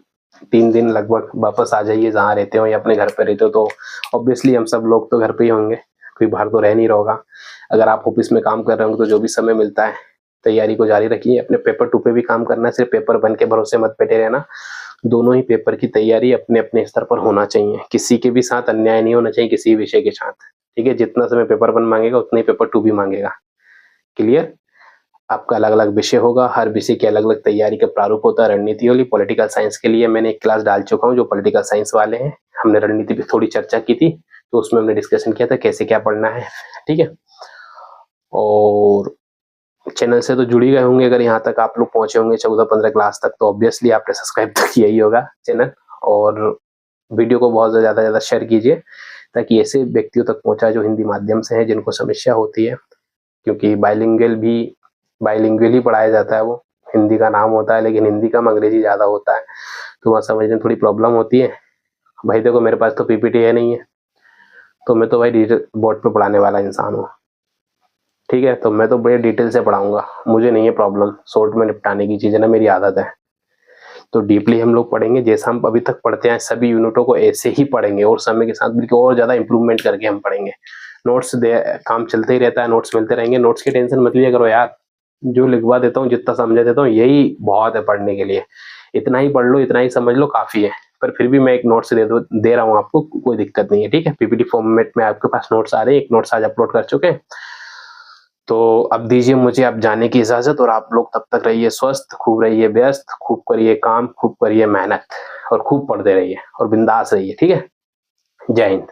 3 दिन लगभग वापस आ जाइए जहाँ रहते हो या अपने घर पे रहते हो। तो ऑब्वियसली हम सब लोग तो घर पे ही होंगे, कोई बाहर तो रह नहीं रहा होगा। अगर आप ऑफिस में काम कर रहे होंगे तो जो भी समय मिलता है तैयारी को जारी रखिए। अपने पेपर 2 पे भी काम करना है, सिर्फ पेपर 1 के भरोसे मत बैठे रहना। दोनों ही पेपर की तैयारी अपने अपने स्तर पर होना चाहिए। किसी के भी साथ अन्याय नहीं होना चाहिए, किसी विषय के साथ। ठीक है? जितना समय पेपर 1 मांगेगा उतना ही पेपर 2 भी मांगेगा। क्लियर? आपका अलग अलग विषय होगा, हर विषय की अलग अलग तैयारी का प्रारूप होता है, रणनीति होगी। पॉलिटिकल साइंस के लिए मैंने एक क्लास डाल चुका हूँ, जो पॉलिटिकल साइंस वाले हैं, हमने रणनीति पे थोड़ी चर्चा की थी, तो उसमें हमने डिस्कशन किया था कैसे क्या पढ़ना है। ठीक है? और चैनल से तो जुड़ ही गए होंगे, अगर यहाँ तक आप लोग पहुंचे होंगे 14-15 क्लास तक, तो ऑब्वियसली आपने सब्सक्राइब तो किया ही होगा चैनल। और वीडियो को बहुत ज्यादा शेयर कीजिए, ताकि ऐसे व्यक्तियों तक पहुंचा जो हिंदी माध्यम से है, जिनको समस्या होती है। क्योंकि बाइलिंगुअल ही पढ़ाया जाता है, वो हिंदी का नाम होता है, लेकिन हिंदी कम अंग्रेजी ज्यादा होता है, तो वहाँ समझने में थोड़ी प्रॉब्लम होती है। भाई देखो, मेरे पास तो पीपीटी है नहीं है, तो मैं तो भाई डिटेल बोर्ड पे पढ़ाने वाला इंसान हूँ। ठीक है? तो मैं तो बड़े डिटेल से पढ़ाऊंगा, मुझे नहीं है प्रॉब्लम शॉर्ट में निपटाने की चीज़ है ना, मेरी आदत है। तो डीपली हम लोग पढ़ेंगे, जैसा हम अभी तक पढ़ते हैं सभी यूनिटों को ऐसे ही पढ़ेंगे, और समय के साथ बिल्कुल और ज़्यादा इंप्रूवमेंट करके हम पढ़ेंगे। नोट्स काम चलते ही रहता है, नोट्स मिलते रहेंगे। नोट्स की टेंशन मत लिया करो यार, जो लिखवा देता हूँ, जितना समझा देता हूँ, यही बहुत है पढ़ने के लिए। इतना ही पढ़ लो, इतना ही समझ लो, काफ़ी है। पर फिर भी मैं एक नोट्स दे रहा हूँ आपको, कोई दिक्कत नहीं है। ठीक है? पीपीटी फॉर्मेट में आपके पास नोट्स आ रहे हैं, एक नोट्स आज अपलोड कर चुके हैं। तो अब दीजिए मुझे अब जाने की इजाजत, और आप लोग तब तक रहिए स्वस्थ, खूब रहिए व्यस्त, खूब करिए काम, खूब करिए मेहनत, और खूब पढ़ते रहिए और बिंदास रहिए। ठीक है, जय हिंद।